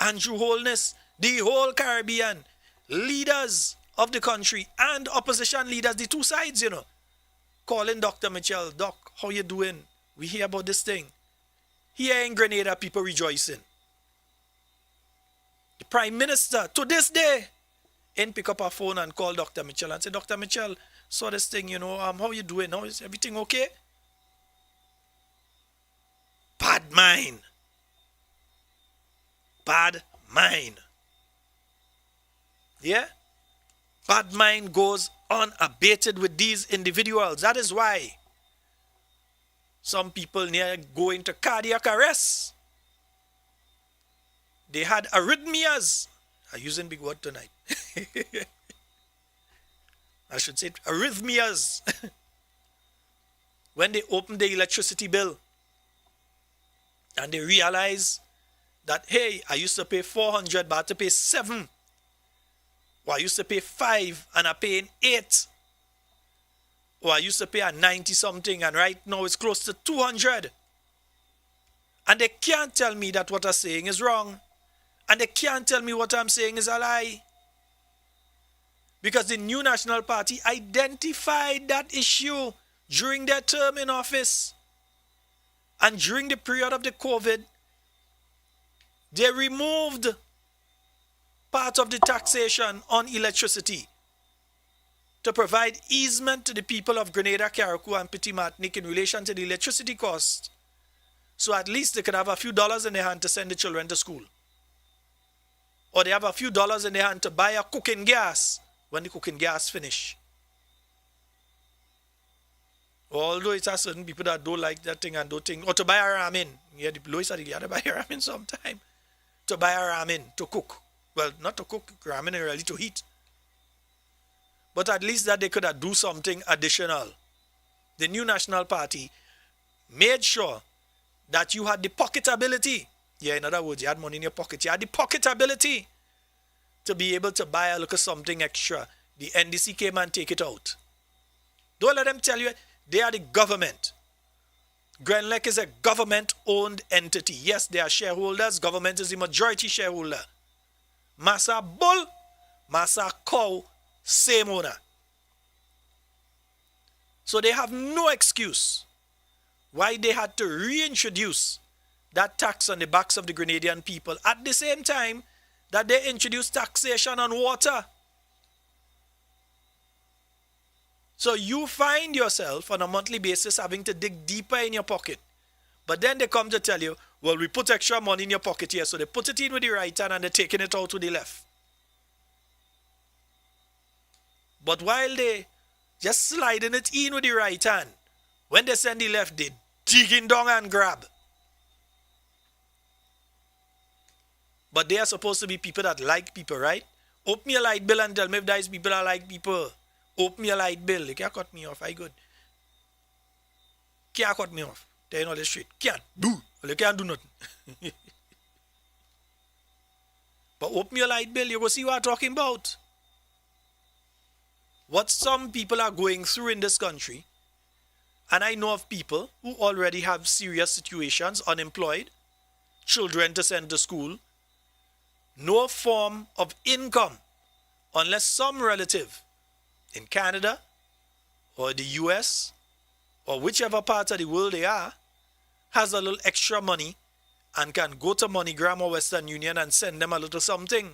Andrew Holness, the whole Caribbean, leaders of the country and opposition leaders, the two sides, calling Dr. Mitchell, Doc, how you doing? We hear about this thing. Here in Grenada, people rejoicing. The Prime Minister, to this day, ain't pick up a phone and call Dr. Mitchell and say, Dr. Mitchell, saw this thing, how you doing? How is everything okay? Bad mind. Bad mind. Yeah? Bad mind goes unabated with these individuals. That is why some people near going to cardiac arrest. They had arrhythmias. I'm using big word tonight. I should say arrhythmias, when they open the electricity bill and they realize that, hey, I used to pay 400, but I had to pay 7. Or I used to pay 5 and I'm paying 8. Or I used to pay at 90 something and right now it's close to 200. And they can't tell me that what I'm saying is wrong. And they can't tell me what I'm saying is a lie. Because the New National Party identified that issue during their term in office. And during the period of the COVID, they removed part of the taxation on electricity to provide easement to the people of Grenada, Carriacou, and Petit Martinique in relation to the electricity cost. So at least they could have a few dollars in their hand to send the children to school. Or they have a few dollars in their hand to buy a cooking gas when the cooking gas finish. Although it's a certain people that don't like that thing and don't think, or to buy a ramen. Yeah, the Louis said you had to buy a ramen sometime. To buy a ramen, to cook. Well, not to cook, ramen is really to heat. But at least that they could have do something additional. The New National Party made sure that you had the pocketability. Yeah, in other words, you had money in your pocket. You had the pocketability to be able to buy a little something extra. The NDC came and take it out. Don't let them tell you they are the government. Grenlec is a government-owned entity. Yes, they are shareholders. Government is the majority shareholder. Massa bull, massa cow, same owner. So they have no excuse why they had to reintroduce that tax on the backs of the Grenadian people at the same time that they introduced taxation on water. So you find yourself on a monthly basis having to dig deeper in your pocket. But then they come to tell you, well, we put extra money in your pocket here. So they put it in with the right hand and they're taking it out with the left. But while they just sliding it in with the right hand, when they send the left, they digging down and grab. But they are supposed to be people that like people, right? Open your light bill and tell me if there is people that like people. Open your light bill. You can't cut me off. I good. Can't cut me off. Tell you know the street. Can't do. Well, you can't do nothing. But open your light bill. You go see what I'm talking about. What some people are going through in this country. And I know of people who already have serious situations, unemployed, children to send to school, no form of income unless some relative in Canada or the US or whichever part of the world they are has a little extra money and can go to MoneyGram or Western Union and send them a little something.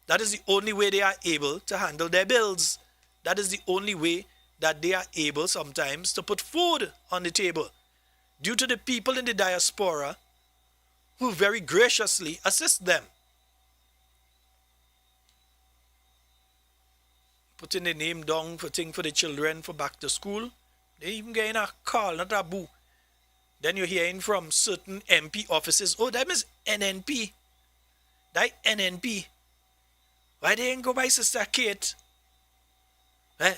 That is the only way they are able to handle their bills. That is the only way that they are able sometimes to put food on the table due to the people in the diaspora who very graciously assist them. Putting the name down for thing for the children for back to school. They even getting a call, not a boo. Then you're hearing from certain MP offices, oh, that is NNP. That NNP. Why they ain't go by Sister Kate? Where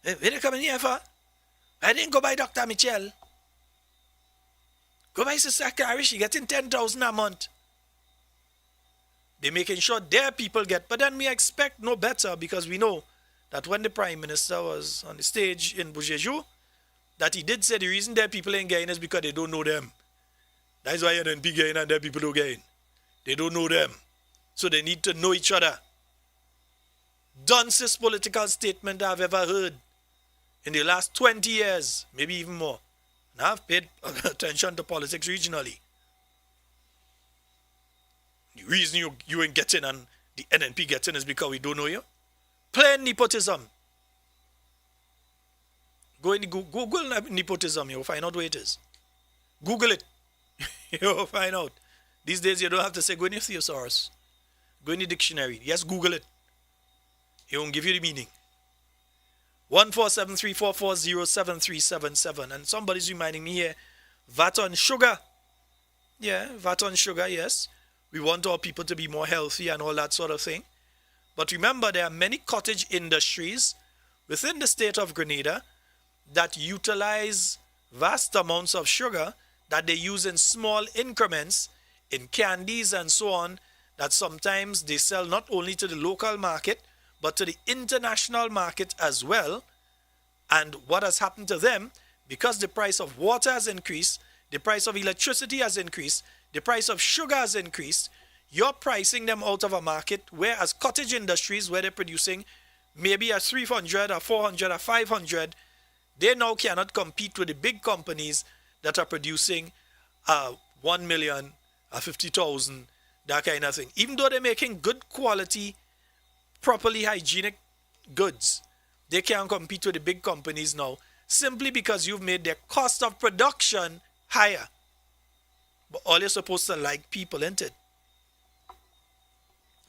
they coming here for? Why they ain't go by Dr. Michelle? Go by Sister Carrie, she getting 10,000 a month. They're making sure their people get, but then we expect no better because we know that when the Prime Minister was on the stage in Bujeju, that he did say the reason their people ain't getting is because they don't know them. That's why NNP getting and their people don't getting. They don't know them. So they need to know each other. Dunsest political statement I've ever heard in the last 20 years, maybe even more. And I've paid attention to politics regionally. The reason you ain't getting and the NNP getting is because we don't know you. Plain nepotism. Go in the Google nepotism, you'll find out where it is. Google it. You'll find out. These days you don't have to say go in your thesaurus. Go in the dictionary. Yes, Google it. It won't give you the meaning. 14734407377. And somebody's reminding me here, VAT on sugar. Yeah, VAT on sugar, yes. We want our people to be more healthy and all that sort of thing. But remember, there are many cottage industries within the state of Grenada that utilize vast amounts of sugar that they use in small increments in candies and so on, that sometimes they sell not only to the local market but to the international market as well. And what has happened to them, because the price of water has increased, the price of electricity has increased, the price of sugar has increased, you're pricing them out of a market, whereas cottage industries, where they're producing maybe a 300 or 400 or 500, they now cannot compete with the big companies that are producing 1 million, 50,000, that kind of thing. Even though they're making good quality, properly hygienic goods, they can't compete with the big companies now, simply because you've made their cost of production higher. But all you're supposed to like people, isn't it?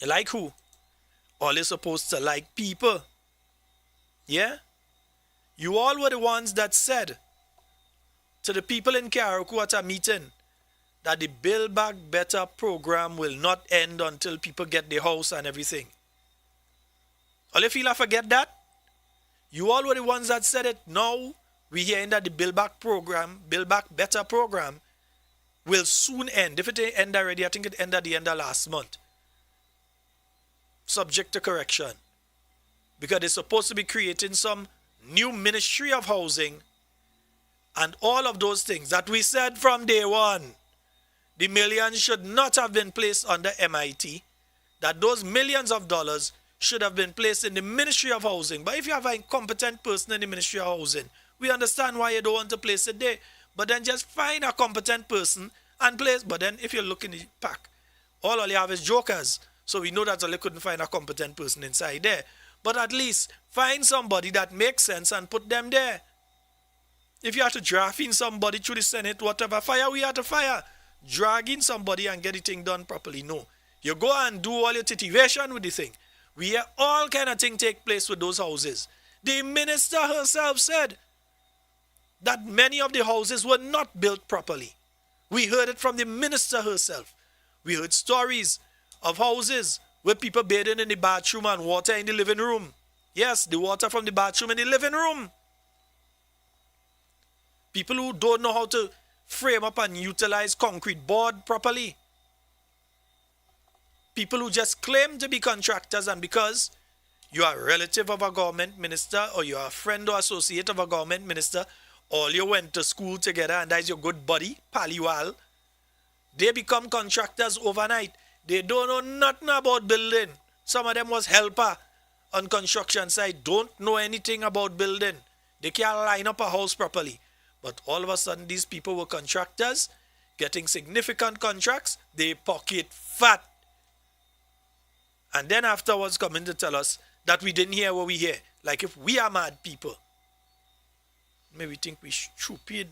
You like who? All you're supposed to like people. Yeah? You all were the ones that said to the people in Carriacou at a meeting that the Build Back Better program will not end until people get their house and everything. All you feel I forget that? You all were the ones that said it. Now we're hearing that the Build Back Better program will soon end. If it ain't end already, I think it ended at the end of last month. Subject to correction. Because they're supposed to be creating some new Ministry of Housing and all of those things that we said from day one. The millions should not have been placed under MIT. That those millions of dollars should have been placed in the Ministry of Housing. But if you have an incompetent person in the Ministry of Housing, we understand why you don't want to place it there. But then just find a competent person and place. But then if you look in the pack, all you have is jokers. So we know that you couldn't find a competent person inside there. But at least find somebody that makes sense and put them there. If you have to draft in somebody through the Senate, whatever, fire, we have to fire. Drag in somebody and get the thing done properly. No. You go and do all your titivation with the thing. We hear all kind of thing take place with those houses. The minister herself said that many of the houses were not built properly. We heard it from the minister herself. We heard stories of houses where people bathing in the bathroom and water in the living room. Yes, the water from the bathroom in the living room. People who don't know how to frame up and utilize concrete board properly. People who just claim to be contractors, and because you are a relative of a government minister or you are a friend or associate of a government minister, or you went to school together and that's your good buddy, paliwal, they become contractors overnight. They don't know nothing about building. Some of them was helper on construction site, don't know anything about building. They can't line up a house properly. But all of a sudden, these people were contractors, getting significant contracts. They pocket fat. And then afterwards coming to tell us that we didn't hear what we hear. Like if we are mad people. Maybe think we stupid.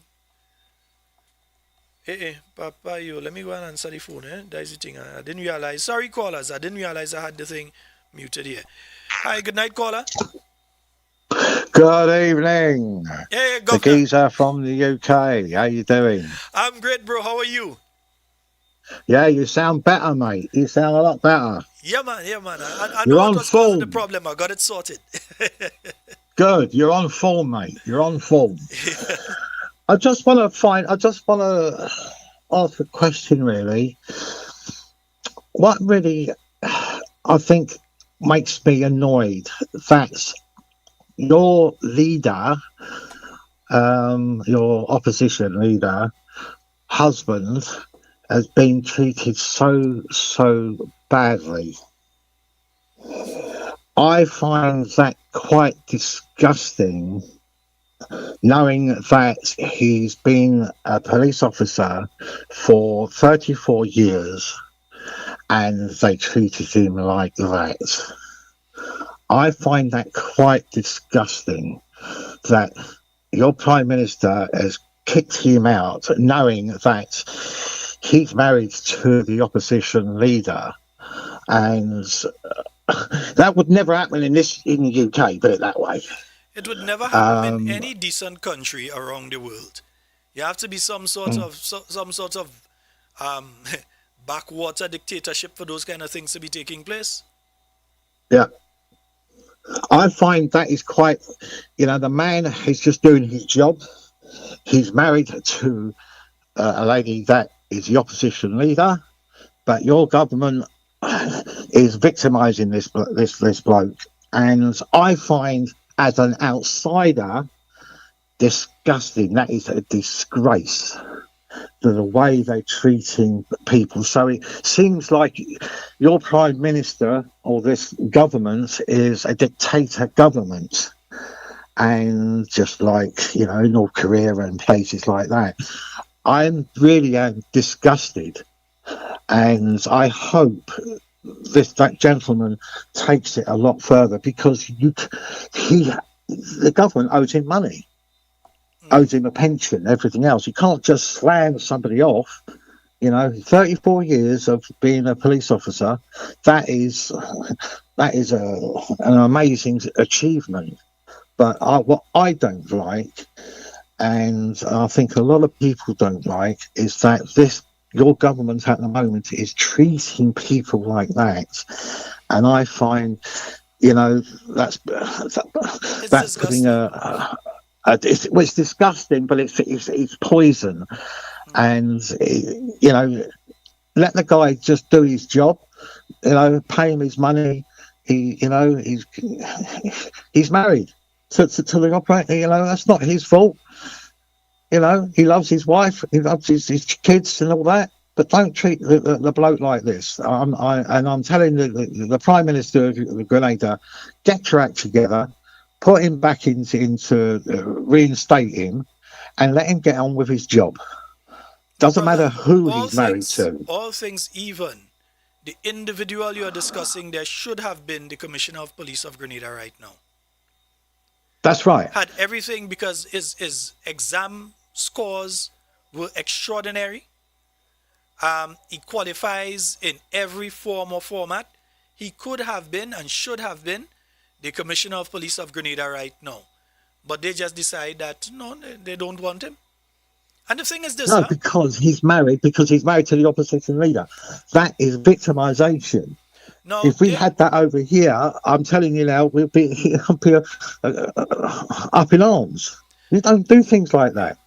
Hey, Papa, let me go and answer the phone. That's the thing. I didn't realize. Sorry, callers. I didn't realize I had the thing muted here. Hi, good night, caller. Good evening. Hey, the Governor. geezer from the UK. How you doing? I'm great, bro. How are you? Yeah, you sound better, mate. You sound a lot better. Yeah, man. I You're know on what was causing the form. problem. I got it sorted. Good. You're on form, mate. You're on form. I just want to ask a question, really. What really, I think, makes me annoyed, that's your leader, your opposition leader, husband, has been treated so badly. I find that quite disgusting, knowing that he's been a police officer for 34 years and they treated him like that. I find that quite disgusting that your Prime Minister has kicked him out, knowing that he's married to the opposition leader, and that would never happen in the UK, put it that way. It would never happen in any decent country around the world. You have to be some sort of backwater dictatorship for those kind of things to be taking place. Yeah. I find that is quite, the man is just doing his job. He's married to a lady that is the opposition leader, but your government is victimising this bloke, and I find as an outsider disgusting. That is a disgrace. The way they're treating people. So it seems like your prime minister or this government is a dictator government, and just like North Korea and places like that. I'm really disgusted, and I hope that gentleman takes it a lot further, because the government owes him money, owes him a pension, everything else. You can't just slam somebody off. 34 years of being a police officer, that is an amazing achievement. But what I don't like, and I think a lot of people don't like, is that your government at the moment is treating people like that, and I find that's putting it's disgusting, but it's poison. And let the guy just do his job. Pay him his money. He's married to the operator. That's not his fault. He loves his wife. He loves his kids and all that. But don't treat the bloke like this. I'm telling the Prime Minister of Grenada, get your act together, put him back into reinstate him, and let him get on with his job. Doesn't matter who he's married to. All things even, the individual you are discussing, there should have been the Commissioner of Police of Grenada right now. That's right. Had everything, because his exam scores were extraordinary. He qualifies in every form or format. He could have been and should have been the Commissioner of Police of Grenada right now. But they just decide that, no, they don't want him. And the thing is this, because he's married to the opposition leader. That is victimization. No, if we had that over here, I'm telling you now, we'll be up in arms. We don't do things like that.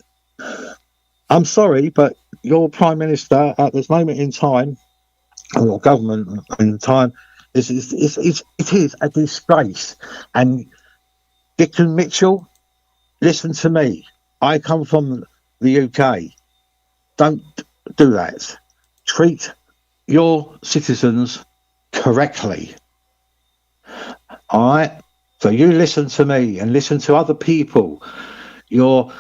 I'm sorry, but your Prime Minister at this moment in time, or your government in time, it is a disgrace. And Dickon Mitchell, listen to me. I come from the UK. Don't do that. Treat your citizens correctly. All right? So you listen to me and listen to other people. You're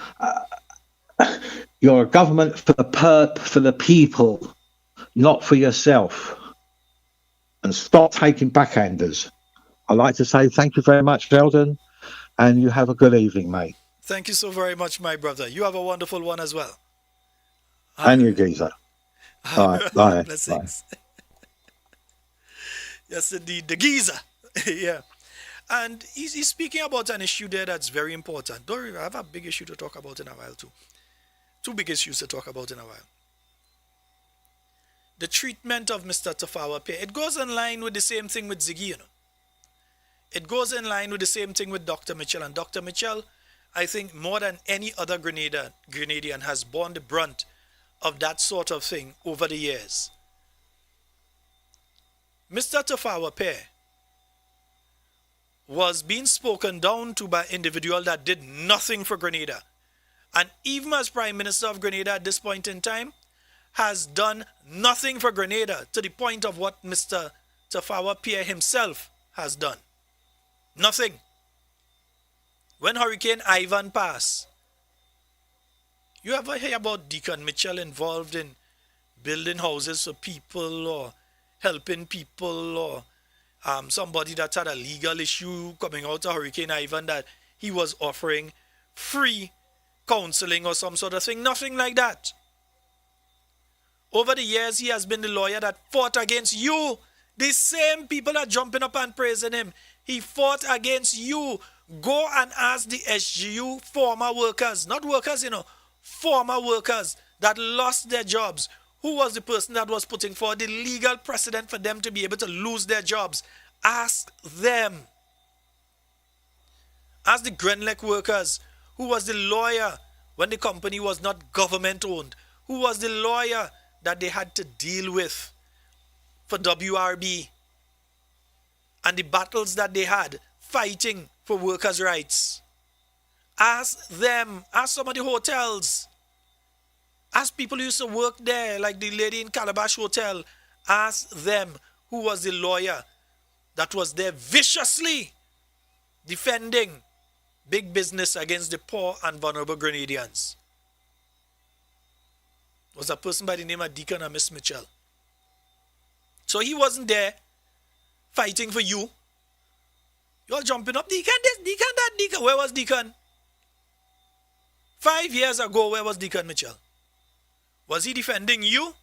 a government for the people, not for yourself. And stop taking backhanders. I'd like to say thank you very much, Sheldon, and you have a good evening, mate. Thank you so very much, my brother. You have a wonderful one as well. And you, geezer. All right, bye. Blessings. Bye. Yes, indeed, the geezer. Yeah. And he's speaking about an issue there that's very important. Don't worry, I have a big issue to talk about in a while too. Two big issues to talk about in a while. The treatment of Mr. Tafawa Pierre. It goes in line with the same thing with Ziggy, It goes in line with the same thing with Dr. Mitchell. And Dr. Mitchell, I think more than any other Grenadian has borne the brunt of that sort of thing over the years. Mr. Tafawa Pierre was being spoken down to by individuals that did nothing for Grenada. And even as Prime Minister of Grenada at this point in time, has done nothing for Grenada to the point of what Mr. Tafawa Pierre himself has done. Nothing. When Hurricane Ivan passed, you ever hear about Deacon Mitchell involved in building houses for people or helping people, or somebody that had a legal issue coming out of Hurricane Ivan that he was offering free counseling or some sort of thing? Nothing like that. Over the years, he has been the lawyer that fought against you. The same people are jumping up and praising him. He fought against you. Go and ask the SGU former workers, not workers, former workers that lost their jobs. Who was the person that was putting forward the legal precedent for them to be able to lose their jobs? Ask them. Ask the Grenlec workers who was the lawyer when the company was not government owned. Who was the lawyer that they had to deal with for WRB and the battles that they had fighting for workers' rights. Ask them, ask some of the hotels, ask people who used to work there, like the lady in Calabash Hotel. Ask them who was the lawyer that was there viciously defending big business against the poor and vulnerable Grenadians. It was a person by the name of Deacon and Miss Mitchell. So he wasn't there fighting for you. You're jumping up, Deacon this, Deacon that, Deacon. Where was Deacon? 5 years ago, where was Deacon Mitchell? Was he defending you?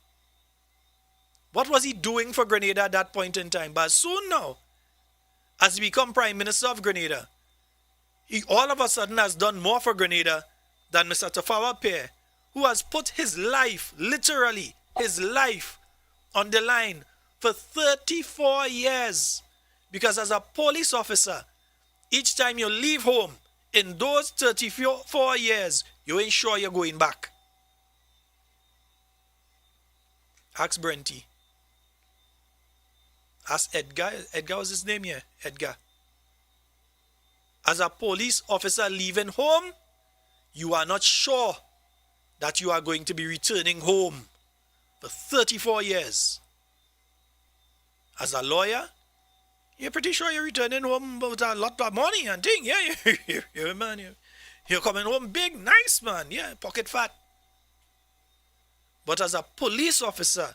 What was he doing for Grenada at that point in time? But soon now, as he become Prime Minister of Grenada, he all of a sudden has done more for Grenada than Mr. Tafawa Pierre, who has put his life, literally his life, on the line for 34 years. Because as a police officer, each time you leave home, in those 34 years, you ain't sure you're going back. Ask Brenty. Ask Edgar. Edgar was his name here. Edgar. As a police officer leaving home, you are not sure that you are going to be returning home for 34 years. As a lawyer, you're pretty sure you're returning home with a lot of money and thing. Yeah, yeah, man. You're coming home big, nice, man. Yeah, pocket fat. But as a police officer,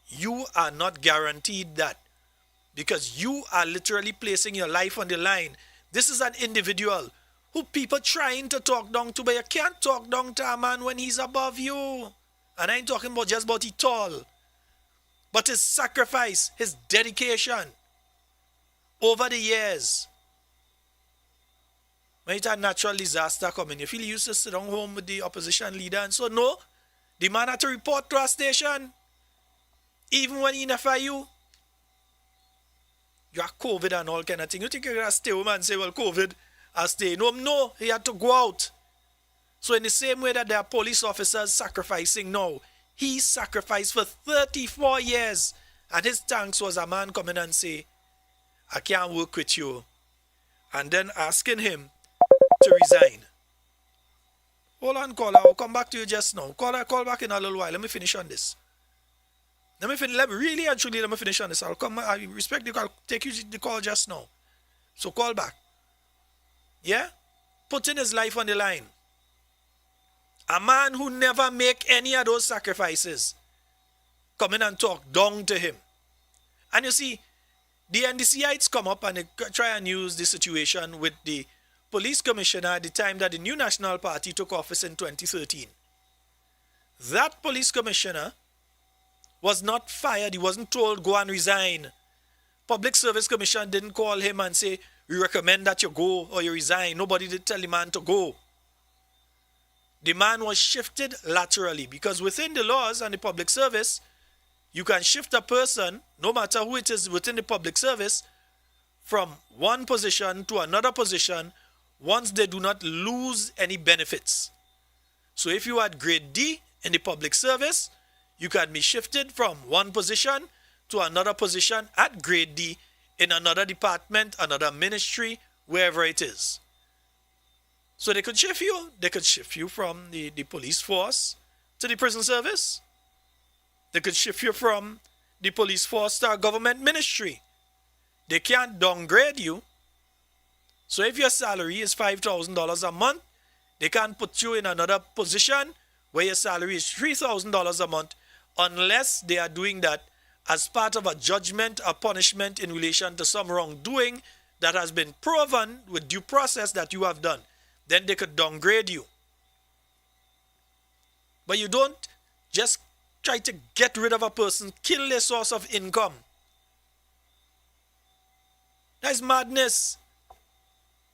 you are not guaranteed that, because you are literally placing your life on the line. This is an individual who people trying to talk down to, but you can't talk down to a man when he's above you. And I ain't talking about just about he tall, but his sacrifice, his dedication over the years. When it's a natural disaster coming, you feel he used to sit down home with the opposition leader, and so no, the man had to report to a station, even when he never you. You have COVID and all kind of thing. You think you're going to stay home and say, well, COVID, I'll stay home? No, he had to go out. So in the same way that there are police officers sacrificing now, he sacrificed for 34 years. And his thanks was a man coming and say, I can't work with you. And then asking him to resign. Hold on, caller. I'll come back to you just now. Call back in a little while. Let me finish on this. Let me finish on this. I'll come. I respect you. I'll take you the call just now. So call back. Yeah? Putting his life on the line. A man who never make any of those sacrifices come in and talk down to him. And you see, the NDCites come up and they try and use the situation with the police commissioner at the time that the new National Party took office in 2013. That police commissioner was not fired. He wasn't told go and resign. Public Service Commission didn't call him and say, we recommend that you go or you resign. Nobody did tell the man to go. The man was shifted laterally, because within the laws and the public service, you can shift a person, no matter who it is within the public service, from one position to another position once they do not lose any benefits. So if you had grade D in the public service, you can be shifted from one position to another position at grade D in another department, another ministry, wherever it is. So they could shift you. They could shift you from the police force to the prison service. They could shift you from the police force to a government ministry. They can't downgrade you. So if your salary is $5,000 a month, they can't put you in another position where your salary is $3,000 a month, unless they are doing that as part of a judgment or punishment in relation to some wrongdoing that has been proven with due process that you have done. Then they could downgrade you. But you don't just try to get rid of a person, kill their source of income. That's madness.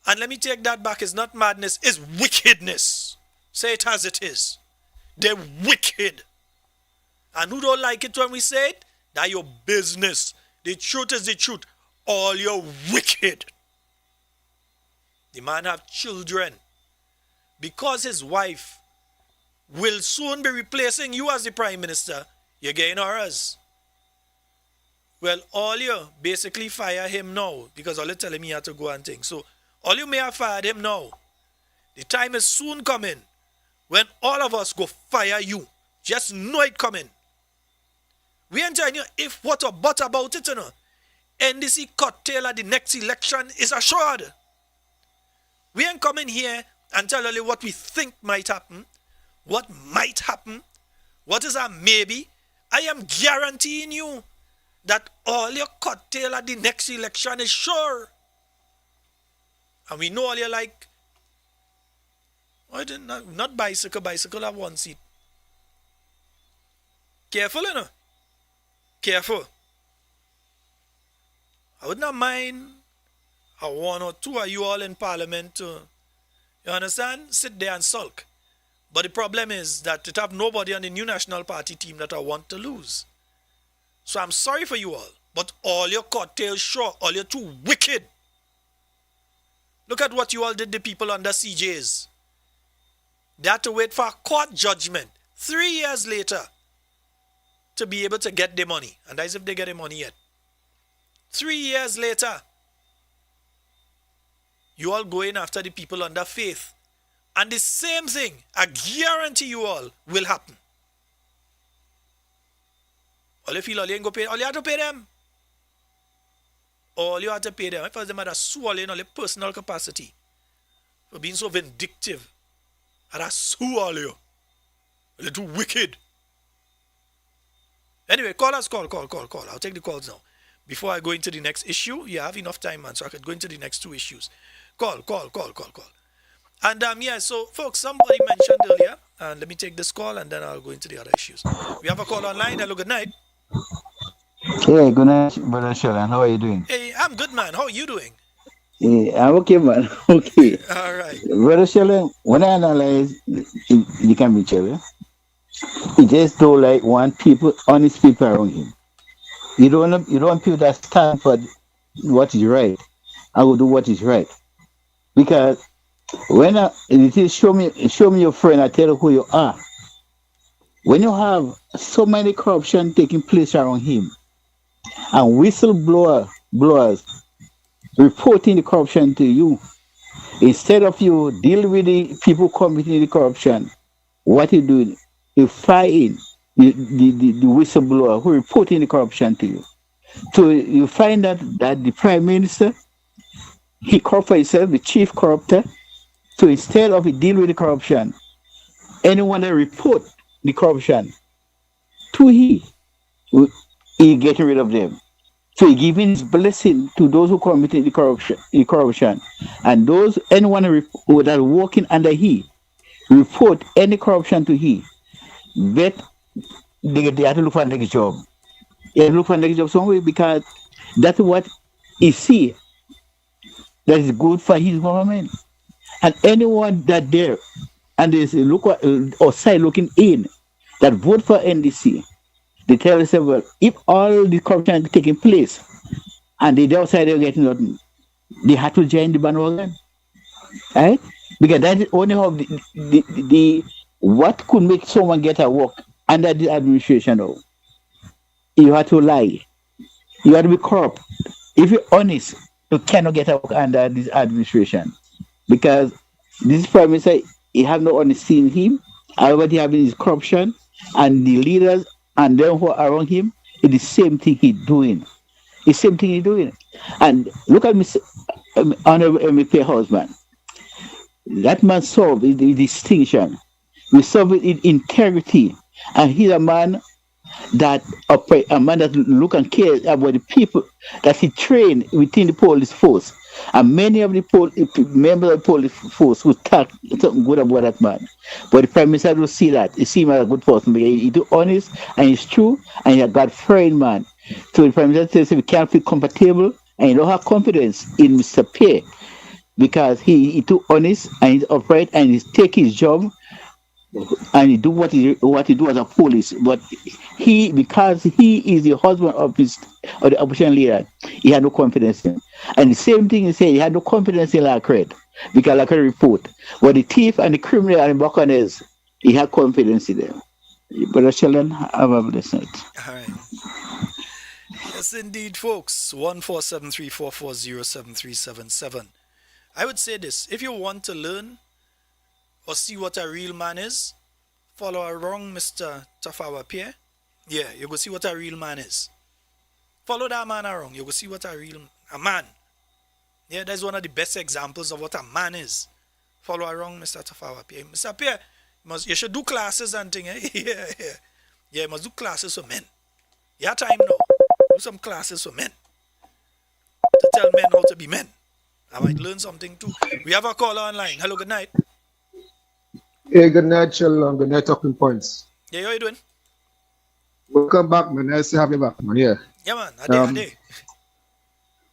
And let me take that back. It's not madness, it's wickedness. Say it as it is. They're wicked. And who don't like it when we say it? That's your business. The truth is the truth. All you're wicked. The man have children. Because his wife will soon be replacing you as the prime minister, you're getting horrors. Well, all you basically fire him now because all you tell him he had to go and things. So all you may have fired him now. The time is soon coming when all of us go fire you. Just know it coming. We ain't telling you if what or but about it, you know. NDC curtail at the next election is assured. We ain't coming here and tell you what we think might happen, what might happen, what is a maybe. I am guaranteeing you that all your curtail at the next election is sure. And we know all you like, not bicycle have one seat. Careful, you know. Careful. I would not mind a one or two of you all in parliament to, you understand, sit there and sulk. But the problem is that it have nobody on the new National Party team that I want to lose. So I'm sorry for you all, but all your cocktails sure, all you're too wicked. Look at what you all did to people under CJs. They had to wait for a court judgment 3 years later to be able to get their money. And that's if they get their money yet. 3 years later, you all going after the people under faith. And the same thing, I guarantee you all, will happen. All you feel all you ain't go pay, all you have to pay them. All you have to pay them. If them had a sue all in all your personal capacity for being so vindictive. And I sue all you. You're too wicked. Anyway, call us, call. I'll take the calls now. Before I go into the next issue, you have enough time, man, so I could go into the next two issues. Call. And so folks, somebody mentioned earlier, and let me take this call and then I'll go into the other issues. We have a call online. Hello, good night. Hey, good night, Brother Sheldon. How are you doing? Hey, I'm good, man. How are you doing? Yeah, I'm okay, man. Okay. All right. Brother Sheldon, when I analyze the Cambichelle, he just don't like want people, honest people around him. You don't want people that stand for what is right. I will do what is right. Because when it is show me your friend, I tell you who you are. When you have so many corruption taking place around him, and blowers reporting the corruption to you, instead of you deal with the people committing the corruption, what you do, you fly in the whistleblower who reporting the corruption to you. So you find that the prime minister, he corrupt himself, the chief corrupter. So instead of deal with the corruption, anyone that report the corruption to he getting rid of them. So he giving his blessing to those who committed the corruption, and anyone that are working under he report any corruption to he, but they have to look for the next job. They have to look for the next job somewhere because that's what he see that is good for his government. And anyone that there and is look outside looking in that vote for NDC, they tell themselves, well, if all the corruption is taking place and they outside they're getting nothing, they have to join the bandwagon. Right? Because that is only how the what could make someone get a work under the administration now. You have to lie. You have to be corrupt. If you're honest, you cannot get a work under this administration. Because this prime minister, he have no honesty in him. Everybody having his corruption, and the leaders and them who are around him, it's the same thing he's doing. The same thing he's doing. And look at Mr. Honorable MP Houseman. That man solved the distinction. We solve it in integrity. And he's a man that look and care about the people that he trained within the police force. And many of the members of the police force who talk something good about that man. But the prime minister don't see that. He see him as a good person. He's honest and he's true and he's a God-fearing man. So the prime minister says we can't feel comfortable and you don't have confidence in Mr. Pierre because he's too honest and he's upright and he's take his job and he do what he do as a police. But because he is the husband of the opposition leader, he had no confidence in him. And the same thing he said, he had no confidence in Lacred. because like a report. But the thief and the criminal and the buccaneers, he had confidence in them. Brother Sheldon, have a blessed night. All right. Yes, indeed, folks. 14734407377. I would say this: if you want to learn or see what a real man is, follow along Mr. Tafawa Pierre. Yeah, you go see what a real man is. Follow that man around. You go see what a man. Yeah, that's one of the best examples of what a man is. Follow around Mr. Tafawa Pierre. Mr. Pierre, you should do classes and things. Eh? Yeah. Yeah, you must do classes for men. Your time now. Do some classes for men. To tell men how to be men. I might learn something too. We have a caller online. Hello, good night. Hey, good night, Sheldon. Good night, Talking Points. Yeah, how you doing? Welcome back, man. Nice to have you back, man. Yeah. Yeah, man. Ade.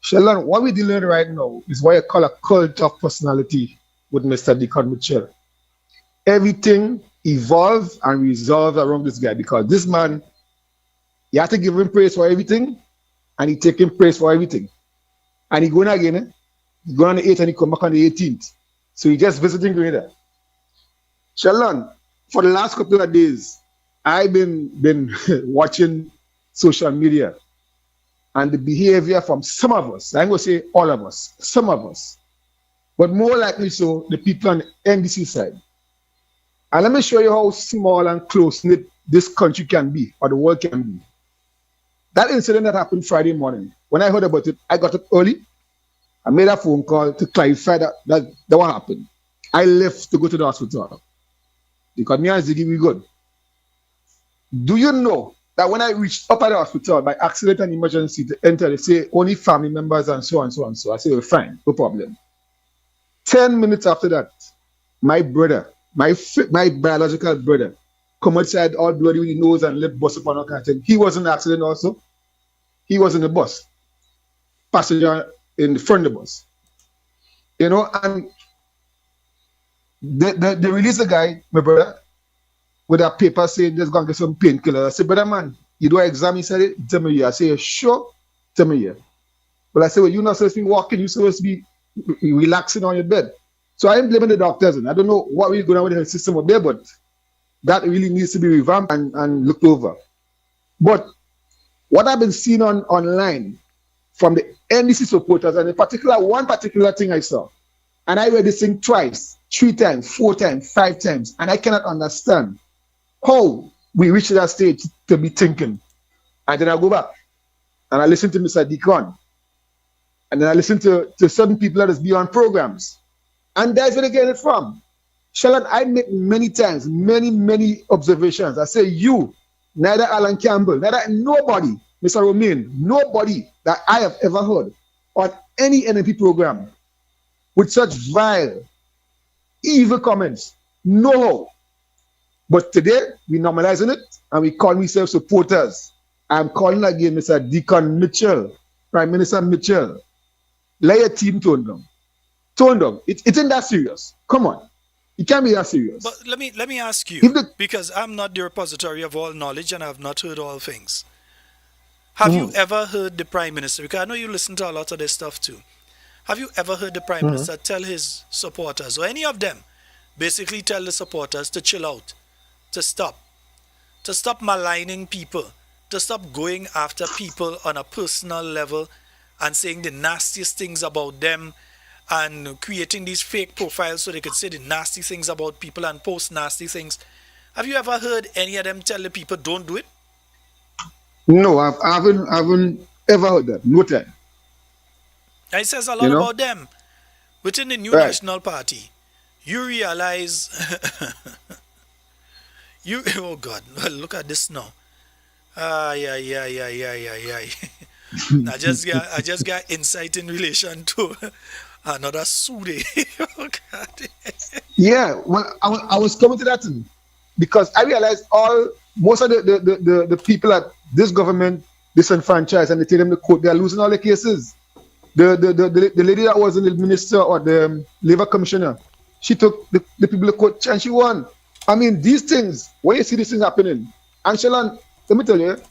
Sheldon, what we're dealing right now is what you call a cult of personality with Mr. Deacon Mitchell. Everything evolves and resolves around this guy because this man, you have to give him praise for everything and he take him praise for everything. And he going again, He going on the 8th and he come back on the 18th. So he just visiting Grenada. Sheldon, for the last couple of days, I've been watching social media and the behavior from some of us, I ain't gonna say all of us, some of us, but more likely so, the people on the NDC side. And let me show you how small and close-knit this country can be, or the world can be. That incident that happened Friday morning, when I heard about it, I got up early. I made a phone call to clarify that what happened. I left to go to the hospital because me and Ziggy, we good. Do you know that when I reached up at the hospital by accident and emergency to enter, they say only family members and so on, so on, so I say, well, fine, no problem. 10 minutes after that, my brother, my biological brother, come outside all bloody with his nose and lip bust up on all kind of thing. He was in the accident also. He was in the bus, passenger in the front of the bus. You know, and they released the guy, my brother, with a paper saying just go and get some painkiller. I said, brother man, you do an exam? He said it, tell me here. I say, sure, tell me here. But I said, well, you're not supposed to be walking, you're supposed to be relaxing on your bed. So I am blaming the doctors, and I don't know what we're going on with the system up there, but that really needs to be revamped and looked over. But what I've been seeing online from the NDC supporters, and in particular, one particular thing I saw, and I read this thing twice, 3 times, 4 times, 5 times, and I cannot understand how we reach that stage to be thinking. And then I go back and I listen to Mr. Deacon, and then I listen to certain people that is beyond programs. And that's where they get it from. Sheldon, I make many times, many observations. I say, you, neither Alan Campbell, neither nobody, Mr. Romain, nobody that I have ever heard on any NMP program with such vile, evil comments. No. But today, we're normalizing it and we call ourselves supporters. I'm calling again Mr. Deacon Mitchell, Prime Minister Mitchell. Let your team tone down. Tone down. It ain't that serious. Come on. It can't be that serious. But let me ask you, because I'm not the repository of all knowledge and I have not heard all things. Have you ever heard the Prime Minister, because I know you listen to a lot of this stuff too, have you ever heard the Prime Minister tell his supporters, or any of them, basically tell the supporters to chill out, to stop maligning people, to stop going after people on a personal level and saying the nastiest things about them and creating these fake profiles so they could say the nasty things about people and post nasty things? Have you ever heard any of them tell the people don't do it? No, I haven't ever heard that. No time. And it says a lot about them. Within the new National Party, you realize oh God, well, look at this now. Yeah. I just got insight in relation to another Sude. Oh God. Yeah, well, I was coming to that because I realized most of the people at this government disenfranchised and they take them to court, they are losing all the cases. The lady that was the minister or the labor commissioner, she took the people to court and she won. I mean, these things, when you see these things happening, and Sheldon, let me tell you,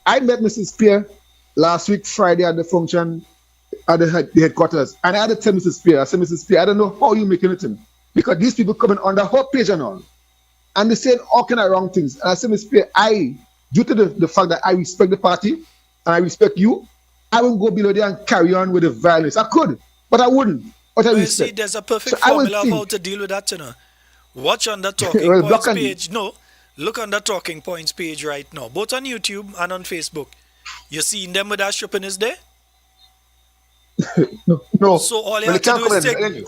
I met Mrs. Pierre last week, Friday, at the function the headquarters. And I had to tell Mrs. Spear, I said, Mrs. Spear, I don't know how you making it in. Because these people coming on the hot page and all. And they said all kind of wrong things. And I said, Mrs. Spear, due to the fact that I respect the party and I respect you, I won't go below there and carry on with the violence. I could, but I wouldn't. But I You respect. see, there's a perfect So I will formula of think- how to deal with that, you know. Watch on the Talking Well, Points block and- page. No, look on the Talking Points page right now, both on YouTube and on Facebook. You seeing them with that shipping is there? No. So all you Well, have they to do can't is come and-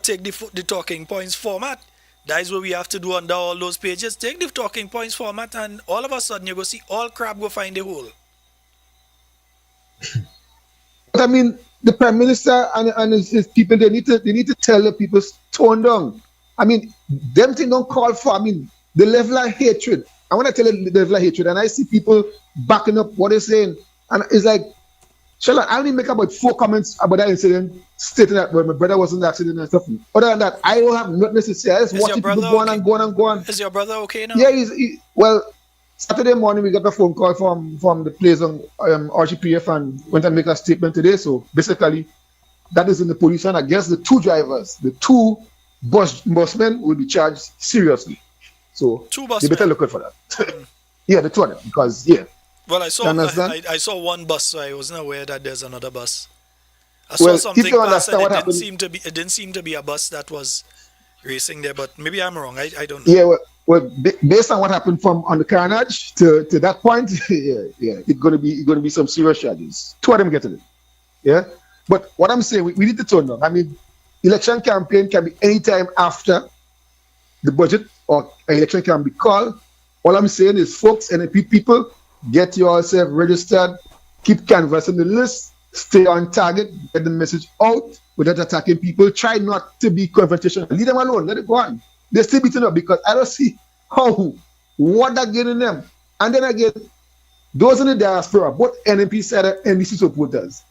take the Talking Points format. That is what we have to do under all those pages. Take the Talking Points format, and all of a sudden you go see all crab go find a hole. But I mean, the Prime Minister and his people, they need to tell the people tone down. I mean, them thing don't call for, I mean, the level of hatred. I want to tell you the level of hatred, and I see people backing up what they're saying. And it's like, Sheldon, I only make about 4 comments about that incident, stating that my brother was in the accident and stuff. Other than that, I don't have nothing to say. I just Is watch your people brother go on okay? and go on and go on. Is your brother okay now? Yeah, well, Saturday morning we got a phone call from the place on RGPF and went and make a statement today. So basically, that is in the police, and I guess the 2 drivers, the 2 busmen will be charged seriously. So 2 they better busmen. look out for that. Yeah, the 2 of them, because yeah. Well, I saw You understand? I saw one bus, so I wasn't aware that there's another bus. I Well, saw if something you pass, understand and what it happened- didn't seem to be a bus that was racing there, but maybe I'm wrong. I don't know. Yeah, well, based on what happened from on the carnage to that point, yeah, it's gonna be some serious charges. 2 of them get it. Yeah, but what I'm saying, we need to turn down. I mean, election campaign can be any time after the budget or an election can be called. All I'm saying is, folks, NAP people, get yourself registered, keep canvassing the list, stay on target, get the message out without attacking people. Try not to be confrontational. Leave them alone. Let it go on. They're still beating up because I don't see what they're getting them. And then again, those in the diaspora, both NMP side and NBC supporters,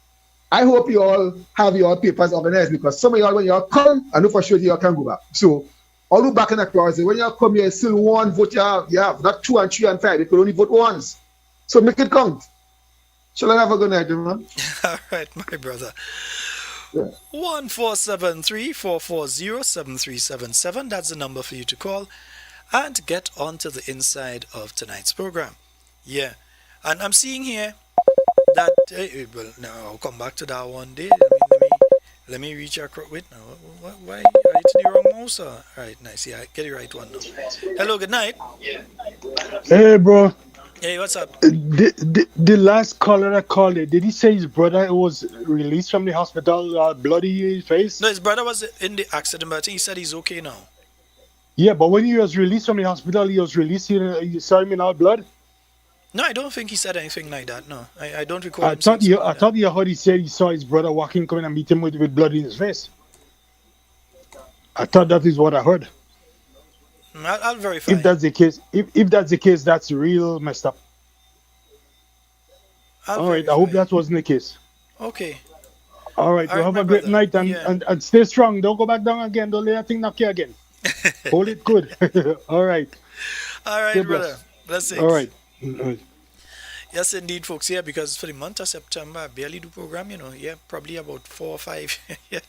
I hope you all have your papers organized, because some of y'all, when y'all come, I know for sure y'all can go back. So, all who back in the crowd, when y'all come here, still 1 vote you have, not 2 and 3 and 5. You can only vote once. So make it count. Shall I have a good night, man? All right, my brother. Yeah. 1-473-440-7377. That's the number for you to call and get onto the inside of tonight's program. Yeah, and I'm seeing here that well, now I'll come back to that one day. Let me reach across. Wait, now, why are you hitting the wrong mouse? All right, nice. Yeah, get the right one now. Hello, good night. Hey, bro. Hey, what's up? The last caller that called it, did he say his brother was released from the hospital, bloody in his face? No, his brother was in the accident, but I think he said he's okay now. Yeah, but when he was released from the hospital, he was released. You saw him in all blood. No, I don't think he said anything like that. No, I don't recall. I thought you heard he said he saw his brother walking, coming and meet him with blood in his face. I thought that is what I heard. I'll verify. If that's the case, if that's the case, that's real messed up. All right, I hope that wasn't the case. Okay. All right, well, have a great night and stay strong. Don't go back down again. Don't let that thing knock you again. Hold it good. All right. All right, brother. Blessings. All right. Yes, indeed, folks. Yeah, because for the month of September, I barely do program, Yeah, probably about 4 or 5. Yeah.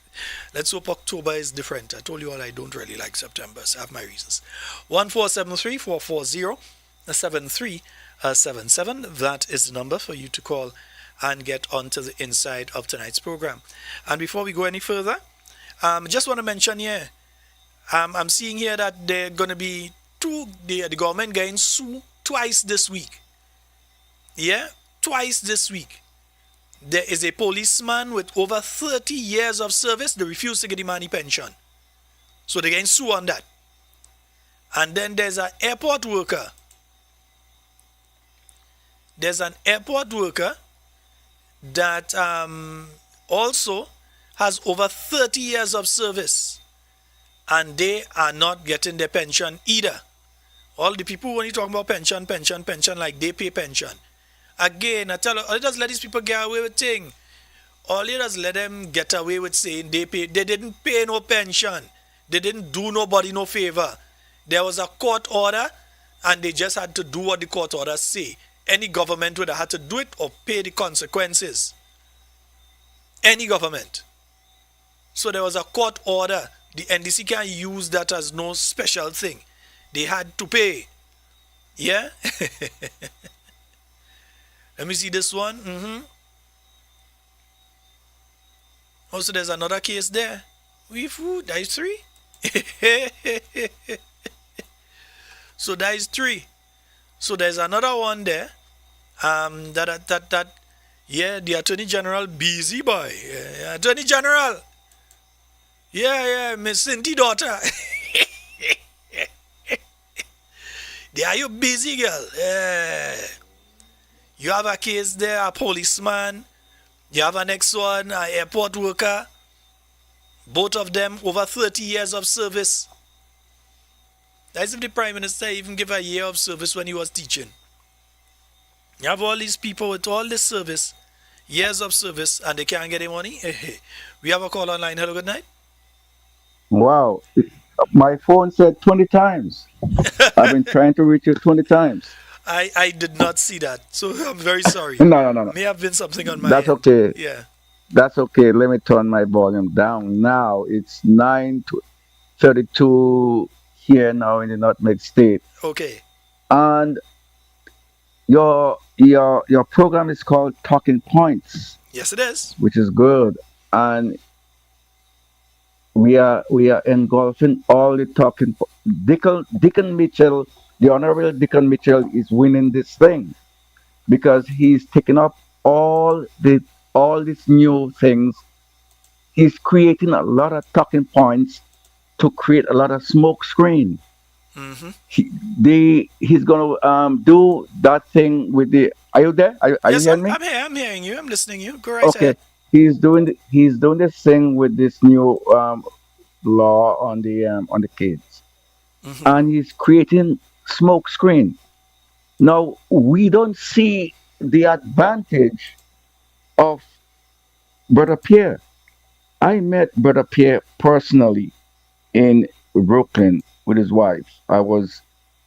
Let's hope October is different. I told you all I don't really like September, so I have my reasons. 1-473-440-7377. That is the number for you to call and get onto the inside of tonight's program. And before we go any further, just want to mention here, I'm seeing here that they're going to be the government getting sued twice this week. Yeah, twice this week. There is a policeman with over 30 years of service. They refuse to get the money pension. So they're getting sued on that. And then there's an airport worker. There's an airport worker that also has over 30 years of service. And they are not getting their pension either. All the people who only talking about pension, like they pay pension. Again, I tell you, all you just let these people get away with thing. All you just let them get away with saying they didn't pay no pension. They didn't do nobody no favor. There was a court order and they just had to do what the court order say. Any government would have had to do it or pay the consequences. Any government. So there was a court order. The NDC can't use that as no special thing. They had to pay. Yeah? Let me see this one. Also, there's another case there. That is three. So that is three. So there's another one there. Yeah, the Attorney General busy boy. Attorney General. Yeah, Miss Cindy daughter. Are you busy, girl? Yeah. You have a case there, a policeman. You have a next one, an airport worker. Both of them over 30 years of service. That's if the Prime Minister even give a year of service when he was teaching. You have all these people with all this service, years of service, and they can't get any money. We have a call online. Hello, good night. Wow. My phone said 20 times. I've been trying to reach you 20 times. I did not see that, so I'm very sorry. No. May have been something on my That's end. okay. Yeah. That's okay. Let me turn my volume down. Now it's 9:32 here now in the Nutmeg State. Okay. And your program is called Talking Points, Yes, it is. which is good. And we are engulfing all the talking. Deacon Mitchell, the Honorable Deacon Mitchell, is winning this thing because he's taking up all these new things. He's creating a lot of talking points to create a lot of smoke screen. Mm-hmm. He's gonna do that thing with the. Are you there? Are you Yes, hearing me? I'm here. I'm hearing you. I'm listening to you. Go right Okay. ahead. He's doing this thing with this new law on the kids, Mm-hmm. and he's creating smoke screen. Now we don't see the advantage of Brother Pierre. I met Brother Pierre personally in Brooklyn with his wife. I was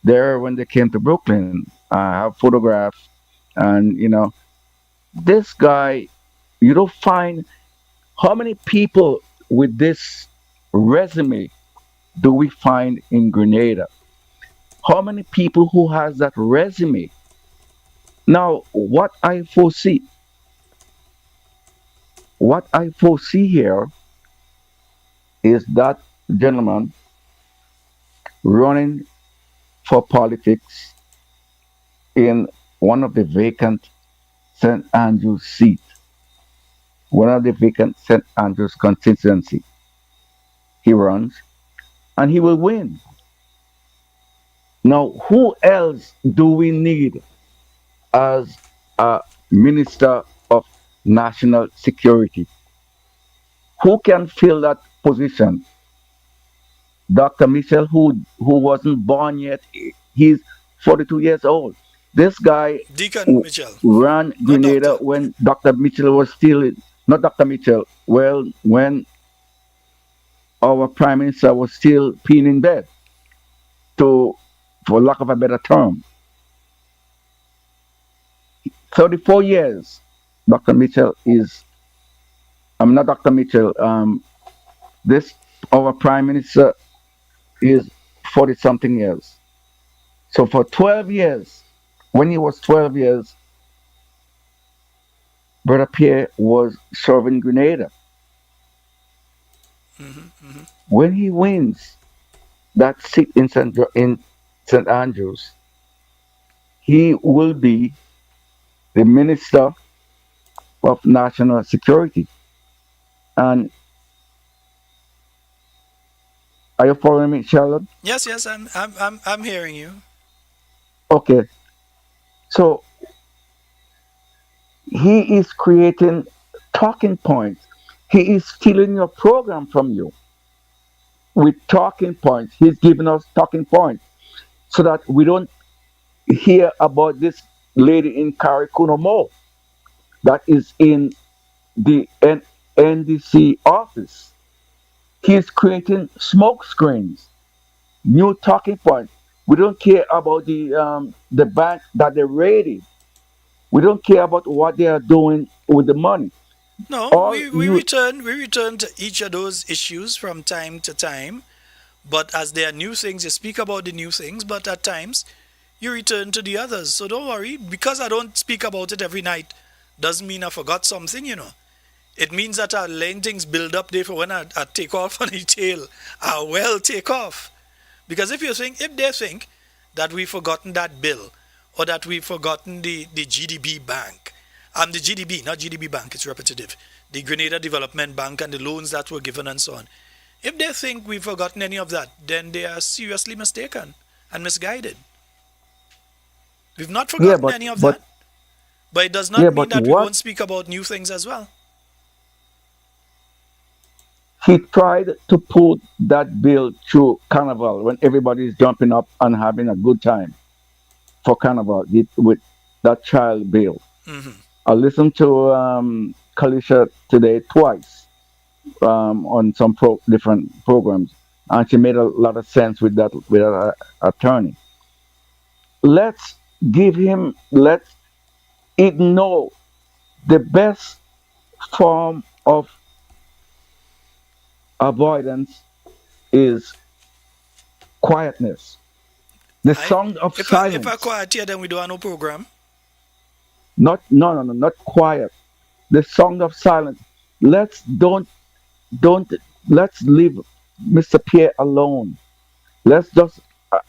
there when they came to Brooklyn. I have photographs, and this guy. You don't find how many people with this resume do we find in Grenada? How many people who has that resume? Now, what I foresee here is that gentleman running for politics in one of the vacant St. Andrews seat, one of the vacant St. Andrews constituency. He runs and he will win. Now, who else do we need as a minister of national security? Who can fill that position? Dr. Michel, who wasn't born yet, he's 42 years old. This guy Deacon Mitchell, ran not Grenada doctor. when Dr. Mitchell was still not Dr. Mitchell. Well, when our prime minister was still peeing in bed, to for lack of a better term. 34 years. Dr. Mitchell is. I'm not Dr. Mitchell. This our prime minister is 40 something years. So for 12 years, when he was 12 years, Brother Pierre was serving Grenada. Mm-hmm. When he wins that seat in St. Andrews, he will be the Minister of National Security. And are you following me, Sheldon? Yes, I'm hearing you. Okay. So he is creating talking points. He is stealing your program from you with talking points. He's giving us talking points so that we don't hear about this lady in Carriacou no more that is in the NDC office. He's creating smoke screens, new talking points. We don't care about the bank that they raided. We don't care about what they are doing with the money. No, All we you return to each of those issues from time to time. But as there are new things, you speak about the new things, but at times you return to the others. So don't worry, because I don't speak about it every night, doesn't mean I forgot something, you know. It means that I letting things build up there for when I take off on the tail. I will take off. Because if they think that we've forgotten that bill or that we've forgotten the GDB bank, the GDB, not GDB bank, it's repetitive, the Grenada Development Bank and the loans that were given and so on. If they think we've forgotten any of that, then they are seriously mistaken and misguided. We've not yeah, forgotten but any of but that, but it does yeah, not mean but that we what won't speak about new things as well. he tried to put that bill through Carnival when everybody is jumping up and having a good time for Carnival with that child bill. Hmm. I listened to Kalisha today twice on some different programs, and she made a lot of sense with that attorney. Let's give him. Let's ignore the best form of avoidance is quietness. The I sound of if I silence. quiet here, then we don't have no program. Not no no no not quiet. The sound of silence. Let's don't let's leave Mr. Pierre alone. Let's just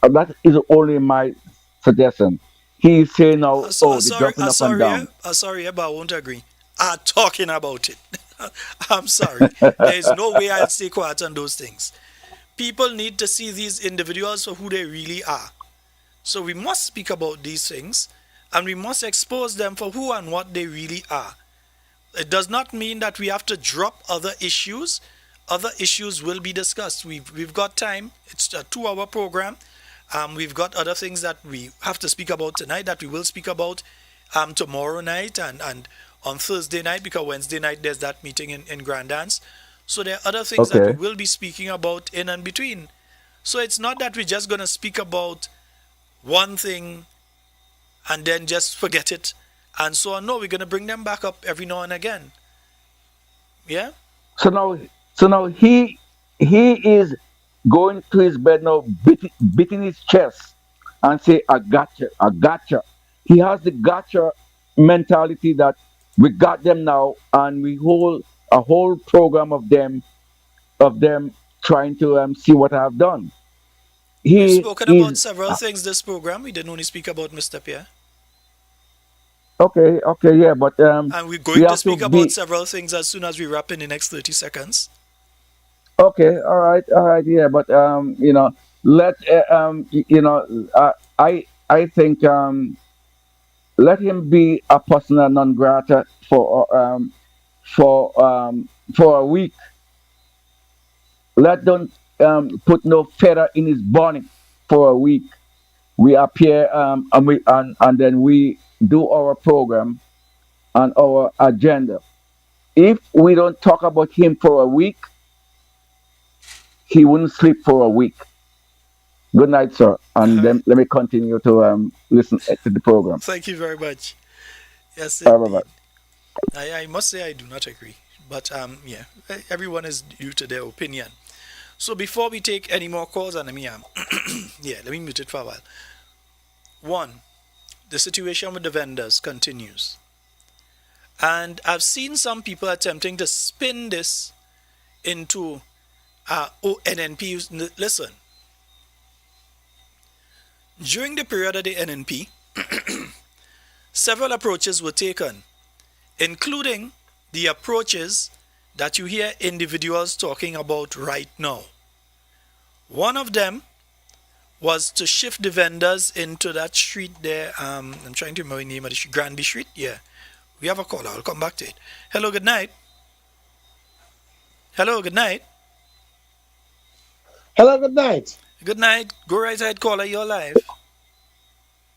that is only my suggestion. He's saying now, oh, they're jumping up and down. But I won't agree. I'm talking about it. I'm sorry. There is no way I'll stay quiet on those things. People need to see these individuals for who they really are. So we must speak about these things and we must expose them for who and what they really are. It does not mean that we have to drop other issues. Other issues will be discussed. We've got time. It's a 2 hour program. We've got other things that we have to speak about tonight that we will speak about tomorrow night and on Thursday night, because Wednesday night there's that meeting in Grand Dance. So there are other things that we Okay. will be speaking about in and between. So it's not that we're just going to speak about one thing and then just forget it and so on. No, we're going to bring them back up every now and again. Yeah? So now, he is going to his bed now, beating his chest and say, "I gotcha, I gotcha." He has the gotcha mentality that we got them now, and we hold a whole program of them trying to see what I've done. We've He spoken about is several things this program. We didn't only speak about Mr. Pierre. okay, okay, yeah, but And we're we going to have to speak about be several things as soon as we wrap in the next 30 seconds. okay. All right, yeah, but let I think let him be a persona non grata for for a week. Let don't put no feather in his bonnet for a week. We appear and then we do our program and our agenda. If we don't talk about him for a week, he wouldn't sleep for a week. Good night, sir. All And then right. let me continue to listen to the program. Thank you very much. Yes, Bye bye. indeed. I must say I do not agree. But yeah, everyone is due to their opinion. So before we take any more calls, and let me yeah, let me mute it for a while. One, the situation with the vendors continues. And I've seen some people attempting to spin this into NNP. Listen, during the period of the NNP, several approaches were taken, including the approaches that you hear individuals talking about right now. One of them was to shift the vendors into that street there. I'm trying to remember the name of the street, Granby Street. Yeah, we have a call. I'll come back to it. Hello, good night. Hello, good night. Hello, good night. Good night. Go right ahead, caller. You're live.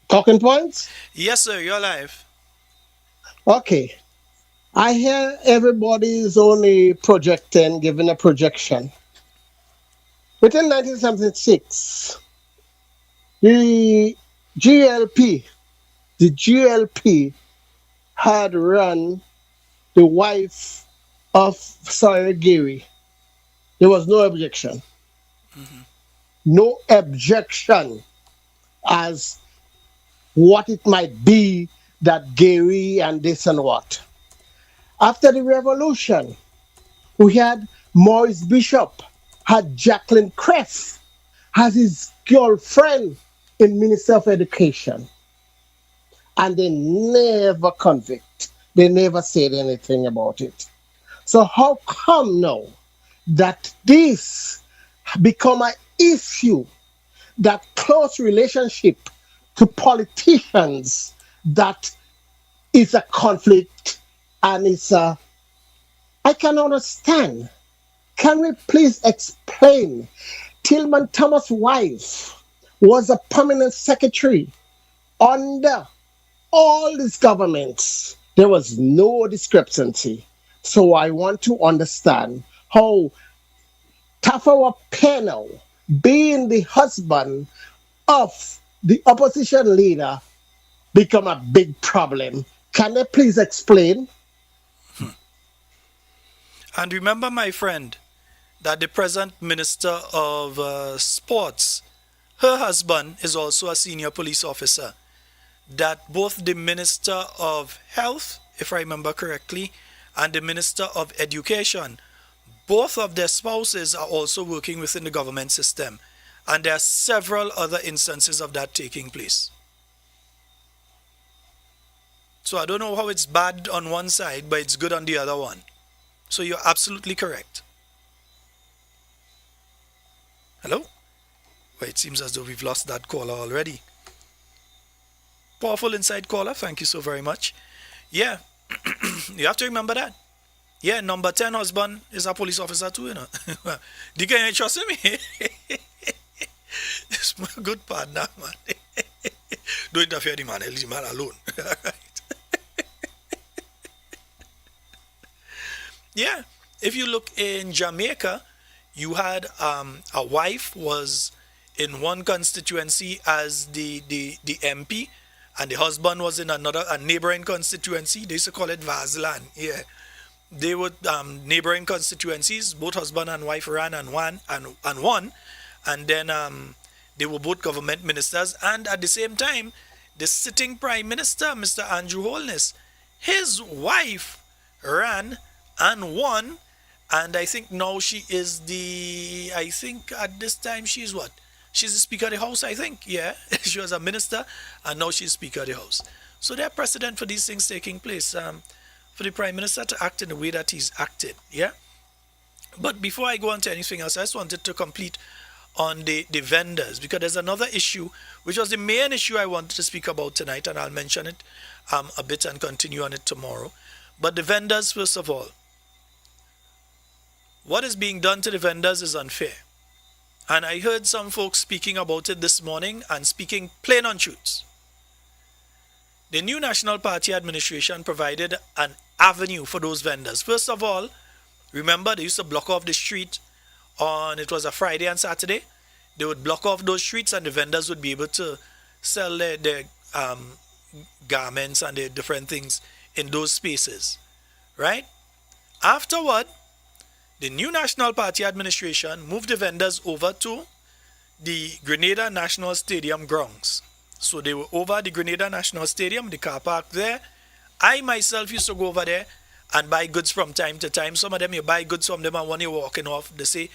Talking points? Yes, sir. You're live. Okay. I hear everybody is only projecting, giving a projection. Within 1976, the GLP, the GLP had run the wife of Sarah Gary, there was no objection. No objection as what it might be that Gary and this and what. After the revolution, we had Maurice Bishop, had Jacqueline Crest as his girlfriend in Minister of Education. And they never convict. They never said anything about it. So how come now that this become an issue, that close relationship to politicians, that is a conflict and it's a, I can understand. Can we please explain? Tillman Thomas' wife was a permanent secretary under all these governments. There was no discrepancy. So I want to understand how Tafawa Penno, being the husband of the opposition leader, become a big problem. Can they please explain? And remember, my friend, that the present Minister of Sports, her husband is also a senior police officer. That both the Minister of Health, if I remember correctly, and the Minister of Education, both of their spouses are also working within the government system. And there are several other instances of that taking place. So I don't know how it's bad on one side, but it's good on the other one. So you're absolutely correct. Hello? Well, it seems as though we've lost that caller already. Powerful inside caller, thank you so very much. Yeah, you have to remember that. Yeah, number 10 husband is a police officer too, you know. You can trust him. It's my good partner, man. Don't interfere the man, leave the man alone. Yeah, if you look in Jamaica, you had a wife was in one constituency as the MP, and the husband was in a neighboring constituency. They used to call it Vaseland. Yeah, they would neighboring constituencies. Both husband and wife ran and won, and then they were both government ministers. And at the same time, the sitting prime minister, Mr. Andrew Holness, his wife ran and won, and I think now she is I think at this time she's what? She's the Speaker of the House, I think. Yeah, she was a minister, and now she's Speaker of the House. So there are precedent for these things taking place, for the Prime Minister to act in the way that he's acted. Yeah. But before I go on to anything else, I just wanted to complete on the vendors, because there's another issue, which was the main issue I wanted to speak about tonight, and I'll mention it a bit and continue on it tomorrow. But the vendors, first of all, what is being done to the vendors is unfair. And I heard some folks speaking about it this morning and speaking plain untruths. The new National Party administration provided an avenue for those vendors. First of all, remember they used to block off the street it was a Friday and Saturday. They would block off those streets and the vendors would be able to sell their garments and their different things in those spaces. Right? Afterward, the new National Party administration moved the vendors over to the Grenada National Stadium grounds. So they were over the Grenada National Stadium, the car park there. I myself used to go over there and buy goods from time to time. Some of them, you buy goods from them, and when you're walking off, they say,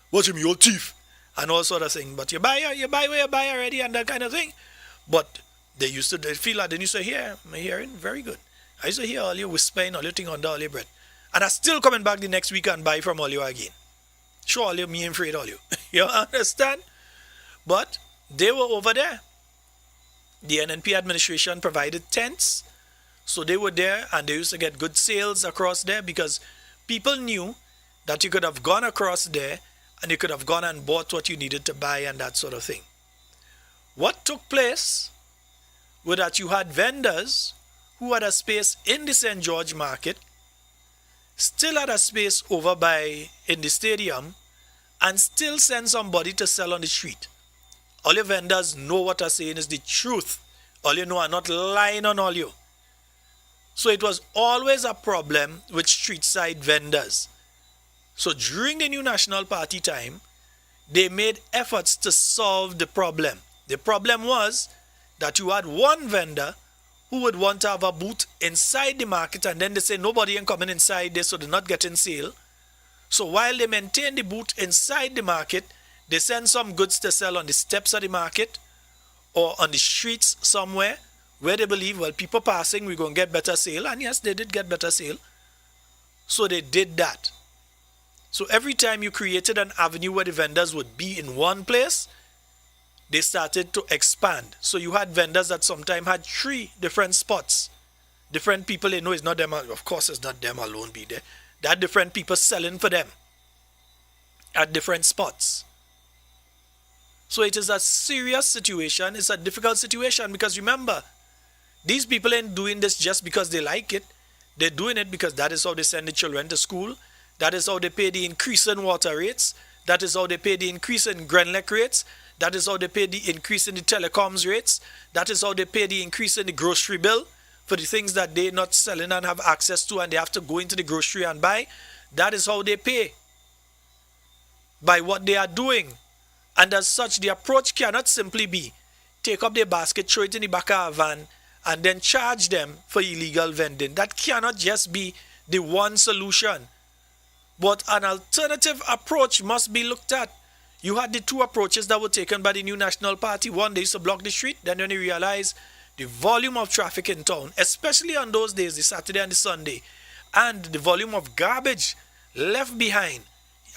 "Watch him, you're a thief," and all sort of thing. But you buy where you buy already and that kind of thing. But they feel like they used to hear, my hearing, very good. I used to hear all your whispering, all your thing under all your breath. And I'm still coming back the next week and buy from all you again. Sure, all you, me ain't afraid all you. You understand? But they were over there. The NNP administration provided tents. So they were there and they used to get good sales across there because people knew that you could have gone across there and you could have gone and bought what you needed to buy and that sort of thing. What took place was that you had vendors who had a space in the St. George Market, still had a space over in the stadium, and still send somebody to sell on the street. All your vendors know what I'm saying is the truth. All you know are not lying on all you. So it was always a problem with street side vendors. So during the New National Party time, they made efforts to solve the problem. The problem was that you had one vendor who would want to have a booth inside the market, and then they say nobody ain't coming inside there, so they're not getting sale. So while they maintain the booth inside the market, they send some goods to sell on the steps of the market or on the streets somewhere where they believe, well, people passing, we're going to get better sale. And yes, they did get better sale. So they did that. So every time you created an avenue where the vendors would be in one place, they started to expand. So you had vendors that sometimes had 3 different spots. Different people, they know it's not them, of course it's not them alone be there. They had different people selling for them at different spots. So it is a serious situation, it's a difficult situation, because remember, these people ain't doing this just because they like it. They're doing it because that is how they send the children to school. That is how they pay the increase in water rates. That is how they pay the increase in Grenada rates. That is how they pay the increase in the telecoms rates. That is how they pay the increase in the grocery bill for the things that they're not selling and have access to, and they have to go into the grocery and buy. That is how they pay, by what they are doing. And as such, the approach cannot simply be take up their basket, throw it in the back of a van, and then charge them for illegal vending. That cannot just be the one solution. But an alternative approach must be looked at. You had the 2 approaches that were taken by the New National Party. One, they used to block the street. Then when they realized the volume of traffic in town, especially on those days, the Saturday and the Sunday, and the volume of garbage left behind,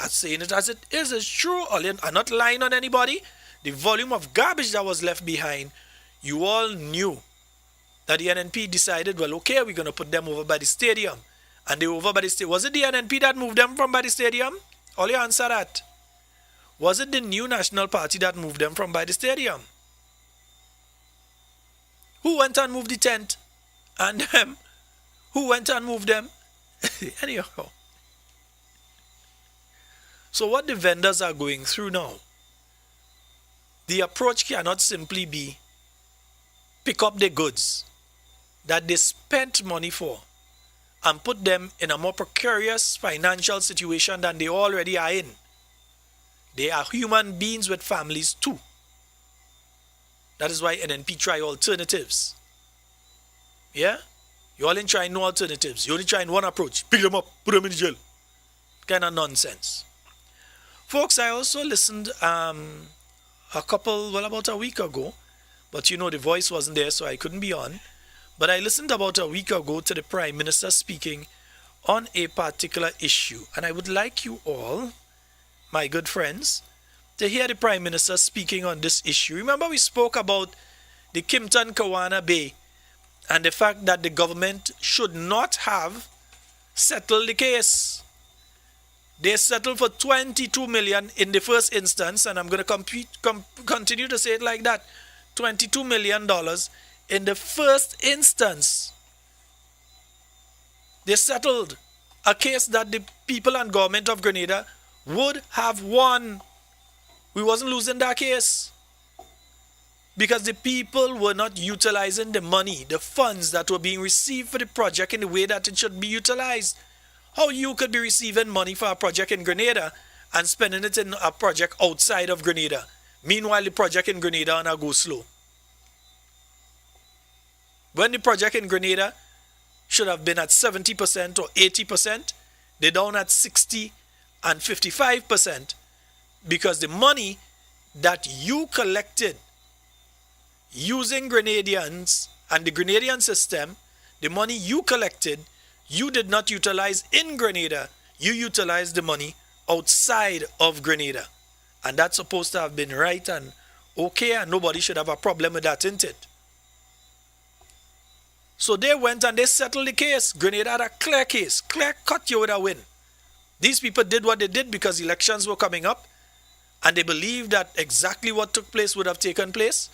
I'm saying it as it is, it's true. I'm not lying on anybody. The volume of garbage that was left behind, you all knew that the NNP decided, well, okay, we're going to put them over by the stadium. And they were over by the stadium. Was it the NNP that moved them from by the stadium? All you answer that. Was it the New National Party that moved them from by the stadium? Who went and moved the tent? And them? Who went and moved them? Anyhow. So what the vendors are going through now, the approach cannot simply be pick up the goods that they spent money for and put them in a more precarious financial situation than they already are in. They are human beings with families too. That is why NNP try alternatives. Yeah? You all ain't trying no alternatives. You only trying one approach. Pick them up, put them in jail. Kind of nonsense. Folks, I also listened about a week ago, but you know the voice wasn't there, so I couldn't be on. But I listened about a week ago to the Prime Minister speaking on a particular issue. And I would like you all, my good friends, to hear the Prime Minister speaking on this issue. Remember, we spoke about the Kimpton-Kawana Bay and the fact that the government should not have settled the case. They settled for $22 million in the first instance, and I'm going to continue to say it like that. $22 million in the first instance. They settled a case that the people and government of Grenada would have won. We wasn't losing that case because the people were not utilizing the money, the funds that were being received for the project in the way that it should be utilized. How you could be receiving money for a project in Grenada and spending it in a project outside of Grenada? Meanwhile, the project in Grenada and go slow. When the project in Grenada should have been at 70% or 80%, they're down at 60 and 55% because the money that you collected using Grenadians and the Grenadian system, the money you collected, you did not utilize in Grenada. You utilized the money outside of Grenada. And that's supposed to have been right and okay, and nobody should have a problem with that, isn't it? So they went and they settled the case. Grenada had a clear case. Clear cut, you would have win. These people did what they did because elections were coming up and they believed that exactly what took place would have taken place.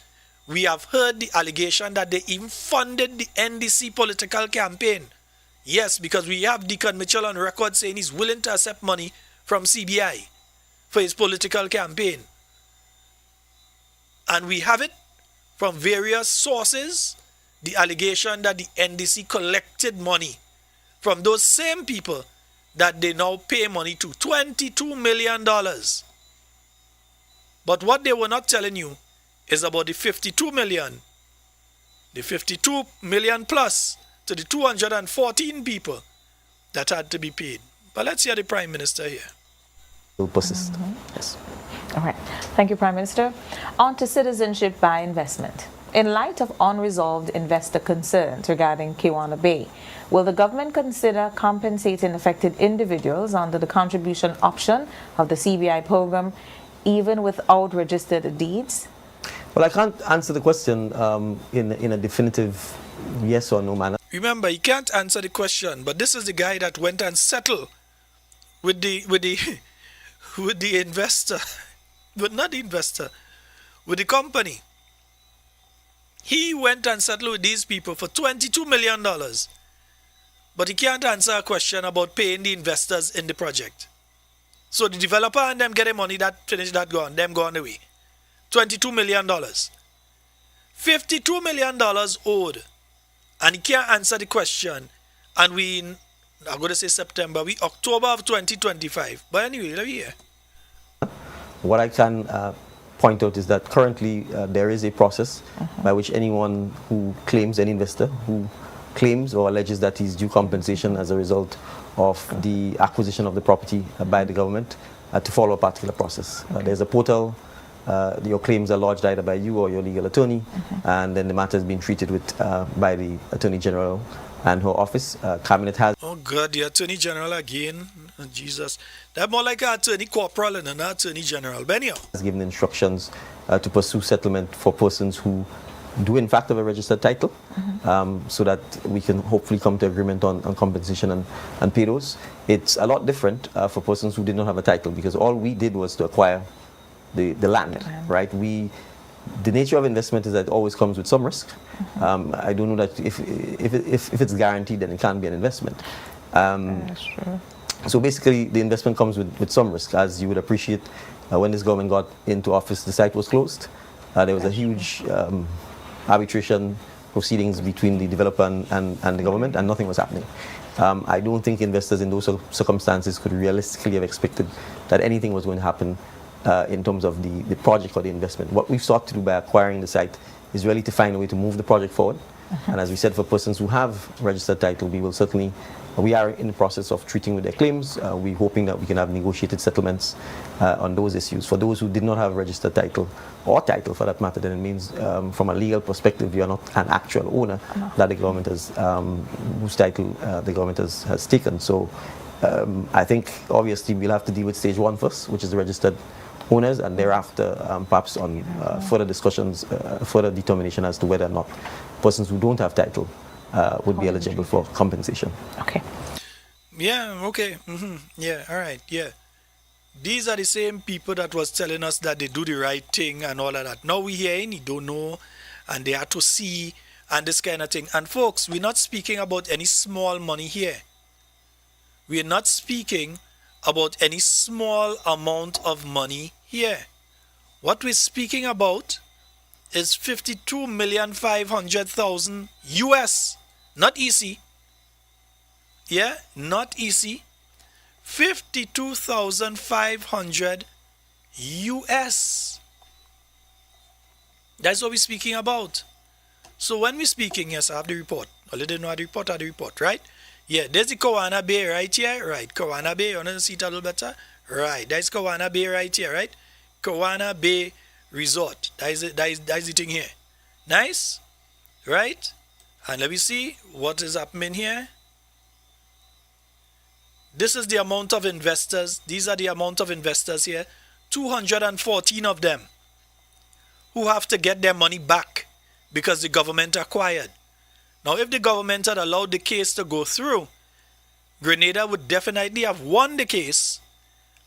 We have heard the allegation that they even funded the NDC political campaign. Yes, because we have Deacon Mitchell on record saying he's willing to accept money from CBI for his political campaign. And we have it from various sources the allegation that the NDC collected money from those same people that they now pay money to, $22 million. But what they were not telling you is about the 52 million. The 52 million plus to the 214 people that had to be paid. But let's hear the Prime Minister here. Will persist. Yes. All right. Thank you, Prime Minister. On to citizenship by investment. In light of unresolved investor concerns regarding Kiwana Bay, will the government consider compensating affected individuals under the contribution option of the CBI program, even without registered deeds? Well, I can't answer the question in a definitive yes or no manner. Remember, he can't answer the question, but this is the guy that went and settled with the with the investor, but not the investor, with the company. He went and settled with these people for $22 million, but he can't answer a question about paying the investors in the project. So the developer and them get the money, that finished, that gone, them gone away. $22 million. $52 million owed. And he can't answer the question. And I'm going to say September, October of 2025. But anyway, let me hear. What I can point out is that currently there is a process by which anyone who claims, any investor who claims or alleges that he's due compensation as a result of the acquisition of the property by the government to follow a particular process. There's a portal. Your claims are lodged either by you or your legal attorney, and then the matter is being treated with by the Attorney General and her office. Cabinet has... Oh God, the Attorney General again. Oh, Jesus. That's more like an Attorney Corporal and an Attorney General. Benio has given instructions to pursue settlement for persons who do in fact have a registered title, so that we can hopefully come to agreement on compensation and pay those. It's a lot different for persons who did not have a title, because all we did was to acquire the land, right? The nature of investment is that it always comes with some risk. I don't know that if it's guaranteed, then it can't be an investment. That's true. So basically, the investment comes with some risk. As you would appreciate, when this government got into office, the site was closed. There was a huge arbitration proceedings between the developer and the government, and nothing was happening. I don't think investors in those circumstances could realistically have expected that anything was going to happen in terms of the project or the investment. What we've sought to do by acquiring the site is really to find a way to move the project forward. And as we said, for persons who have registered title, we are in the process of treating with their claims. We're hoping that we can have negotiated settlements on those issues. For those who did not have registered title, or title for that matter, then it means from a legal perspective, you are not an actual owner that the government has, whose title the government has taken. So I think obviously we'll have to deal with stage one first, which is the registered owners, and thereafter perhaps on further discussions, further determination as to whether or not persons who don't have title would be eligible for compensation. Okay. Yeah, okay. Yeah, all right, yeah. These are the same people that was telling us that they do the right thing and all of that. Now we hearing, you don't know, and they have to see, and this kind of thing. And folks, we're not speaking about any small money here. We're not speaking about any small amount of money here. What we're speaking about is 52,500,000 US, not EC. Yeah, not EC. 52,500 US. That's what we're speaking about. So when we're speaking, yes, I have the report. I didn't know the report, right? Yeah, there's the Kiwana Bay right here. Right, Kiwana Bay. You want to see it a little better? Right, that's Kiwana Bay right here, right? Kiwana Bay Resort. That is the thing here. Nice? Right? And let me see what is happening here. This is the amount of investors. These are the amount of investors here. 214 of them who have to get their money back because the government acquired. Now, if the government had allowed the case to go through, Grenada would definitely have won the case,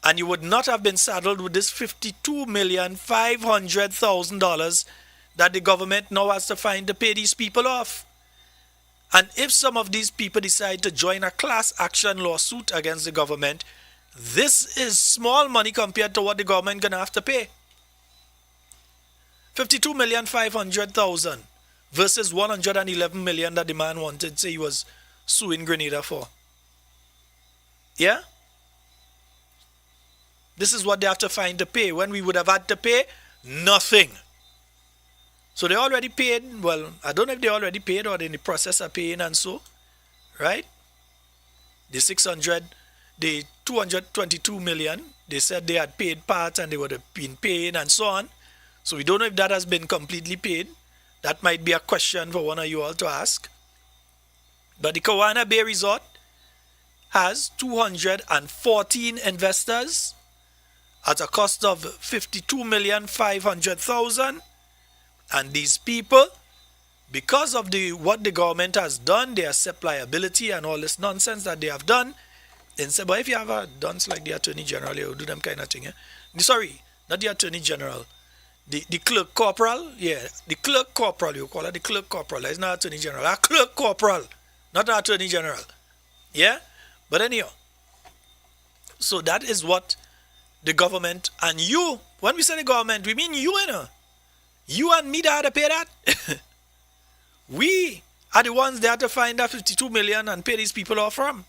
and you would not have been saddled with this $52,500,000 that the government now has to find to pay these people off. And if some of these people decide to join a class action lawsuit against the government, this is small money compared to what the government gonna have to pay. 52,500,000. versus 111 million that the man wanted, say he was suing Grenada for. Yeah? This is what they have to find to pay. When we would have had to pay nothing. So they already paid. Well, I don't know if they already paid or they're in the process of paying and so. Right? The 222 million, they said they had paid part and they would have been paying and so on. So we don't know if that has been completely paid. That might be a question for one of you all to ask. But the Kawana Bay Resort has 214 investors at a cost of 52,500,000. And these people, because of what the government has done, they accept liability and all this nonsense that they have done. And say, but if you have a dunce like the Attorney General, you do them kind of thing. Sorry, not the Attorney General. The clerk corporal, yeah, the clerk corporal, you call it the clerk corporal. It's not Attorney General. A clerk corporal, not an Attorney General. Yeah? But anyhow, so that is what the government and you, when we say the government, we mean you, You and me that had to pay that. We are the ones that have to find that 52 million and pay these people off from.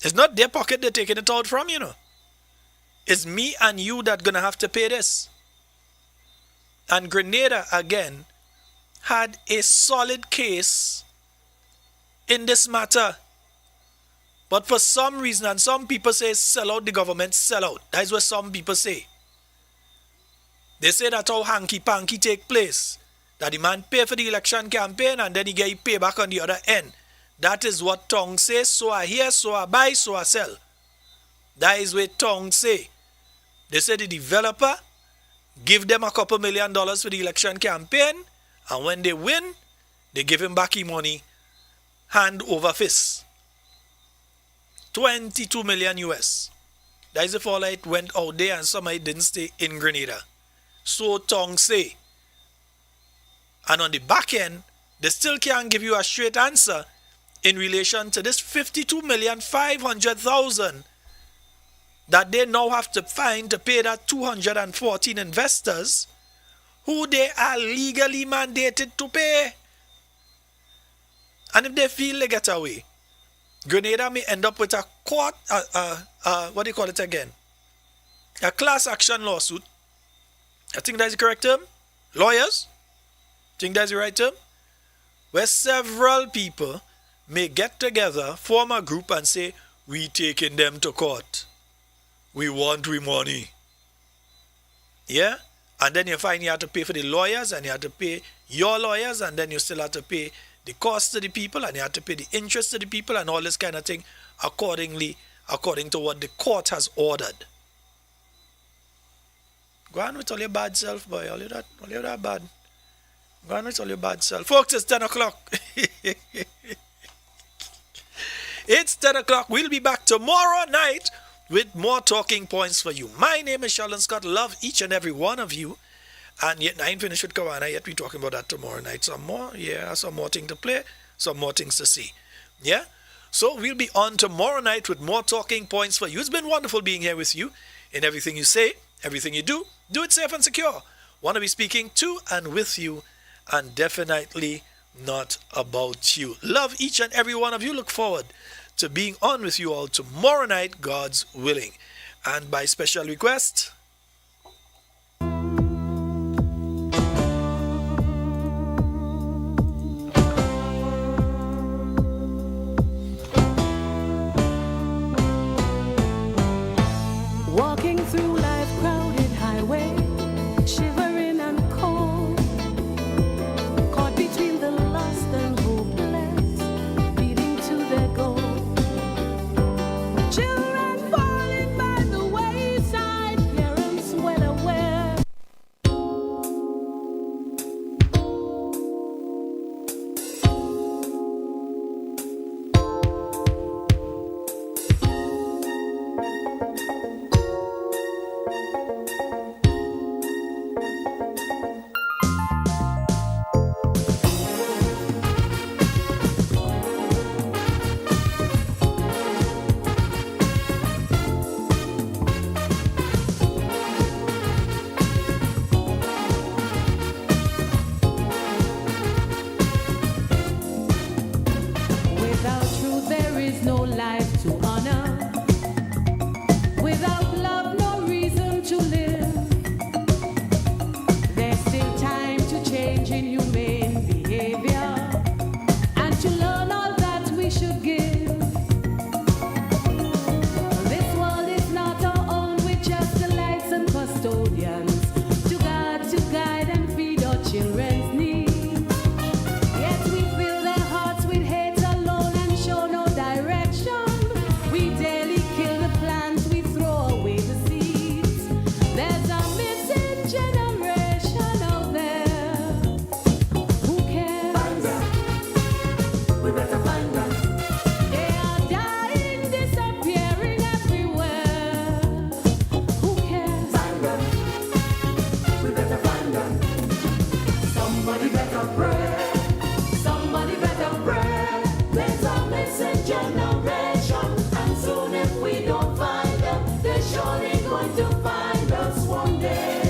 It's not their pocket they're taking it out from, It's me and you that gonna have to pay this. And Grenada, again, had a solid case in this matter. But for some reason, and some people say sell out the government, sell out. That is what some people say. They say that's how hanky-panky take place. That the man pay for the election campaign and then he get pay back on the other end. That is what tongue says. So I hear, so I buy, so I sell. That is what tongue say. They say the developer give them a couple $1 million for the election campaign, and when they win, they give him back his money hand over fist. 22 million US. That is if all it went out there and some of it didn't stay in Grenada. So tongue say. And on the back end, they still can't give you a straight answer in relation to this 52,500,000 that they now have to find to pay that 214 investors who they are legally mandated to pay. And if they feel they get away, Grenada may end up with a court, what do you call it again? A class action lawsuit. I think that's the correct term. Lawyers? Think that's the right term? Where several people may get together, form a group and say, we taking them to court. We want we money. Yeah? And then you find you have to pay for the lawyers and you have to pay your lawyers and then you still have to pay the cost to the people and you have to pay the interest to the people and all this kind of thing according to what the court has ordered. Go on with all your bad self, boy. All of that bad. Go on with all your bad self. Folks, it's 10 o'clock. It's 10 o'clock. We'll be back tomorrow night with more talking points for you. My name is Sheldon Scott. Love each and every one of you. And yet, I ain't finished with Kawana yet. We're talking about that tomorrow night. Some more things to play, some more things to see. Yeah? So we'll be on tomorrow night with more talking points for you. It's been wonderful being here with you. In everything you say, everything you do it safe and secure. Want to be speaking to and with you, and definitely not about you. Love each and every one of you. Look forward to being on with you all tomorrow night, God's willing. And by special request, Walking through life crowded highway, shivering and cold, caught between the lost and hopeless, leading to their goal. Children falling by the wayside, is no life to honor. Without love, no reason to live. There's still time to change in humane behavior and to learn all that we should give. This world is not our own, we're just the lights and custodians to guide and feed our children's needs. Yet we fill their hearts with hate alone and show no direction. We daily kill the plants, we throw away the seeds. There's a missing generation out there. Who cares? Find them. We better find them. They are dying, disappearing everywhere. Who cares? Find them. We better find them. Somebody better pray. Somebody better pray. There's a missing generation, and soon if we don't find them, they're surely going to find us one day.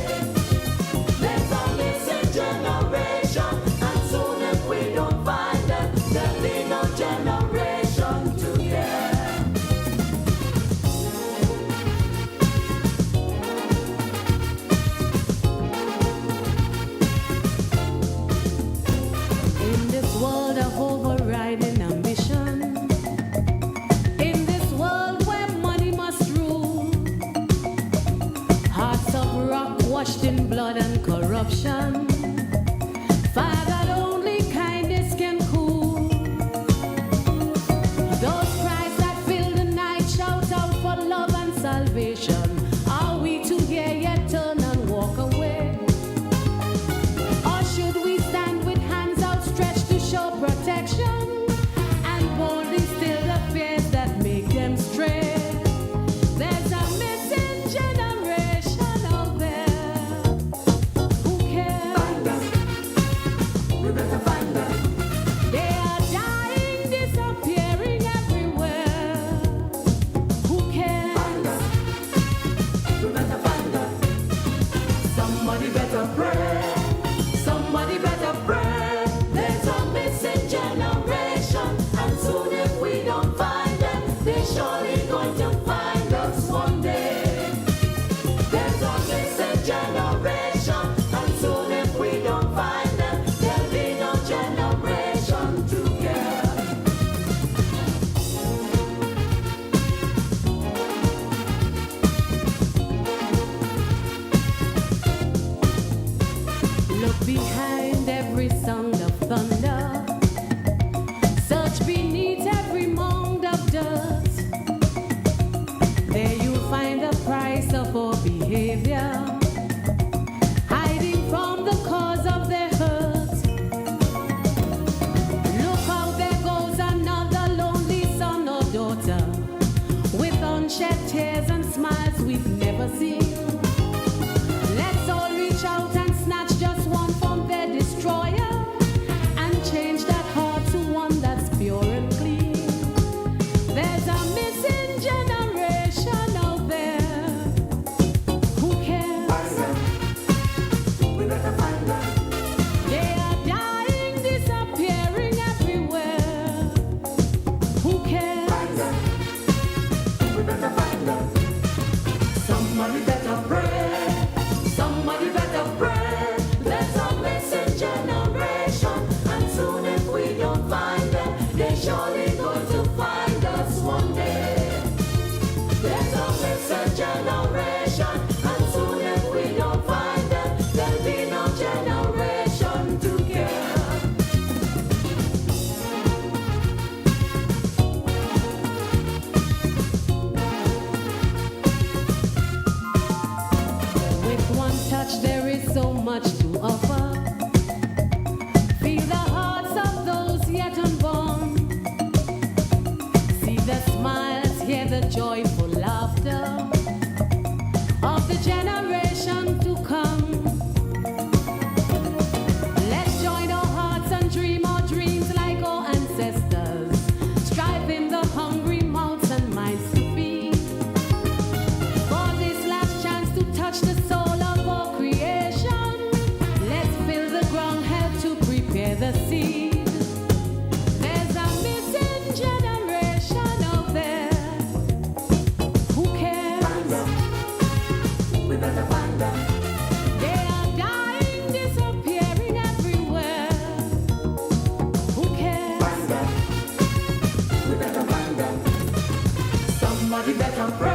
There's a missing generation, and soon if we don't find them, there'll be no generation to care. In this world of overriding ambition, in this world where money must rule, hearts of rock washed in blood and corruption, fire that only kindness can cool. Those cries that fill the night shout out for love and salvation. Are we to hear yet turn and walk away? Or should we stand with hands outstretched to show protection and boldly still the fears that make them stray? There's a missing generation out there. Who cares? Find them. We better find them. They are dying, disappearing everywhere. Who cares? Find them. We better find them. Somebody better pray. Somebody better pray. There's a missing generation, and soon if we don't find them, they're surely going to find us one day. There's a missing generation, and soon if we don't find them, there'll be no generation to care. Look behind every sound of thunder. Search beneath every mound of dust. the veteran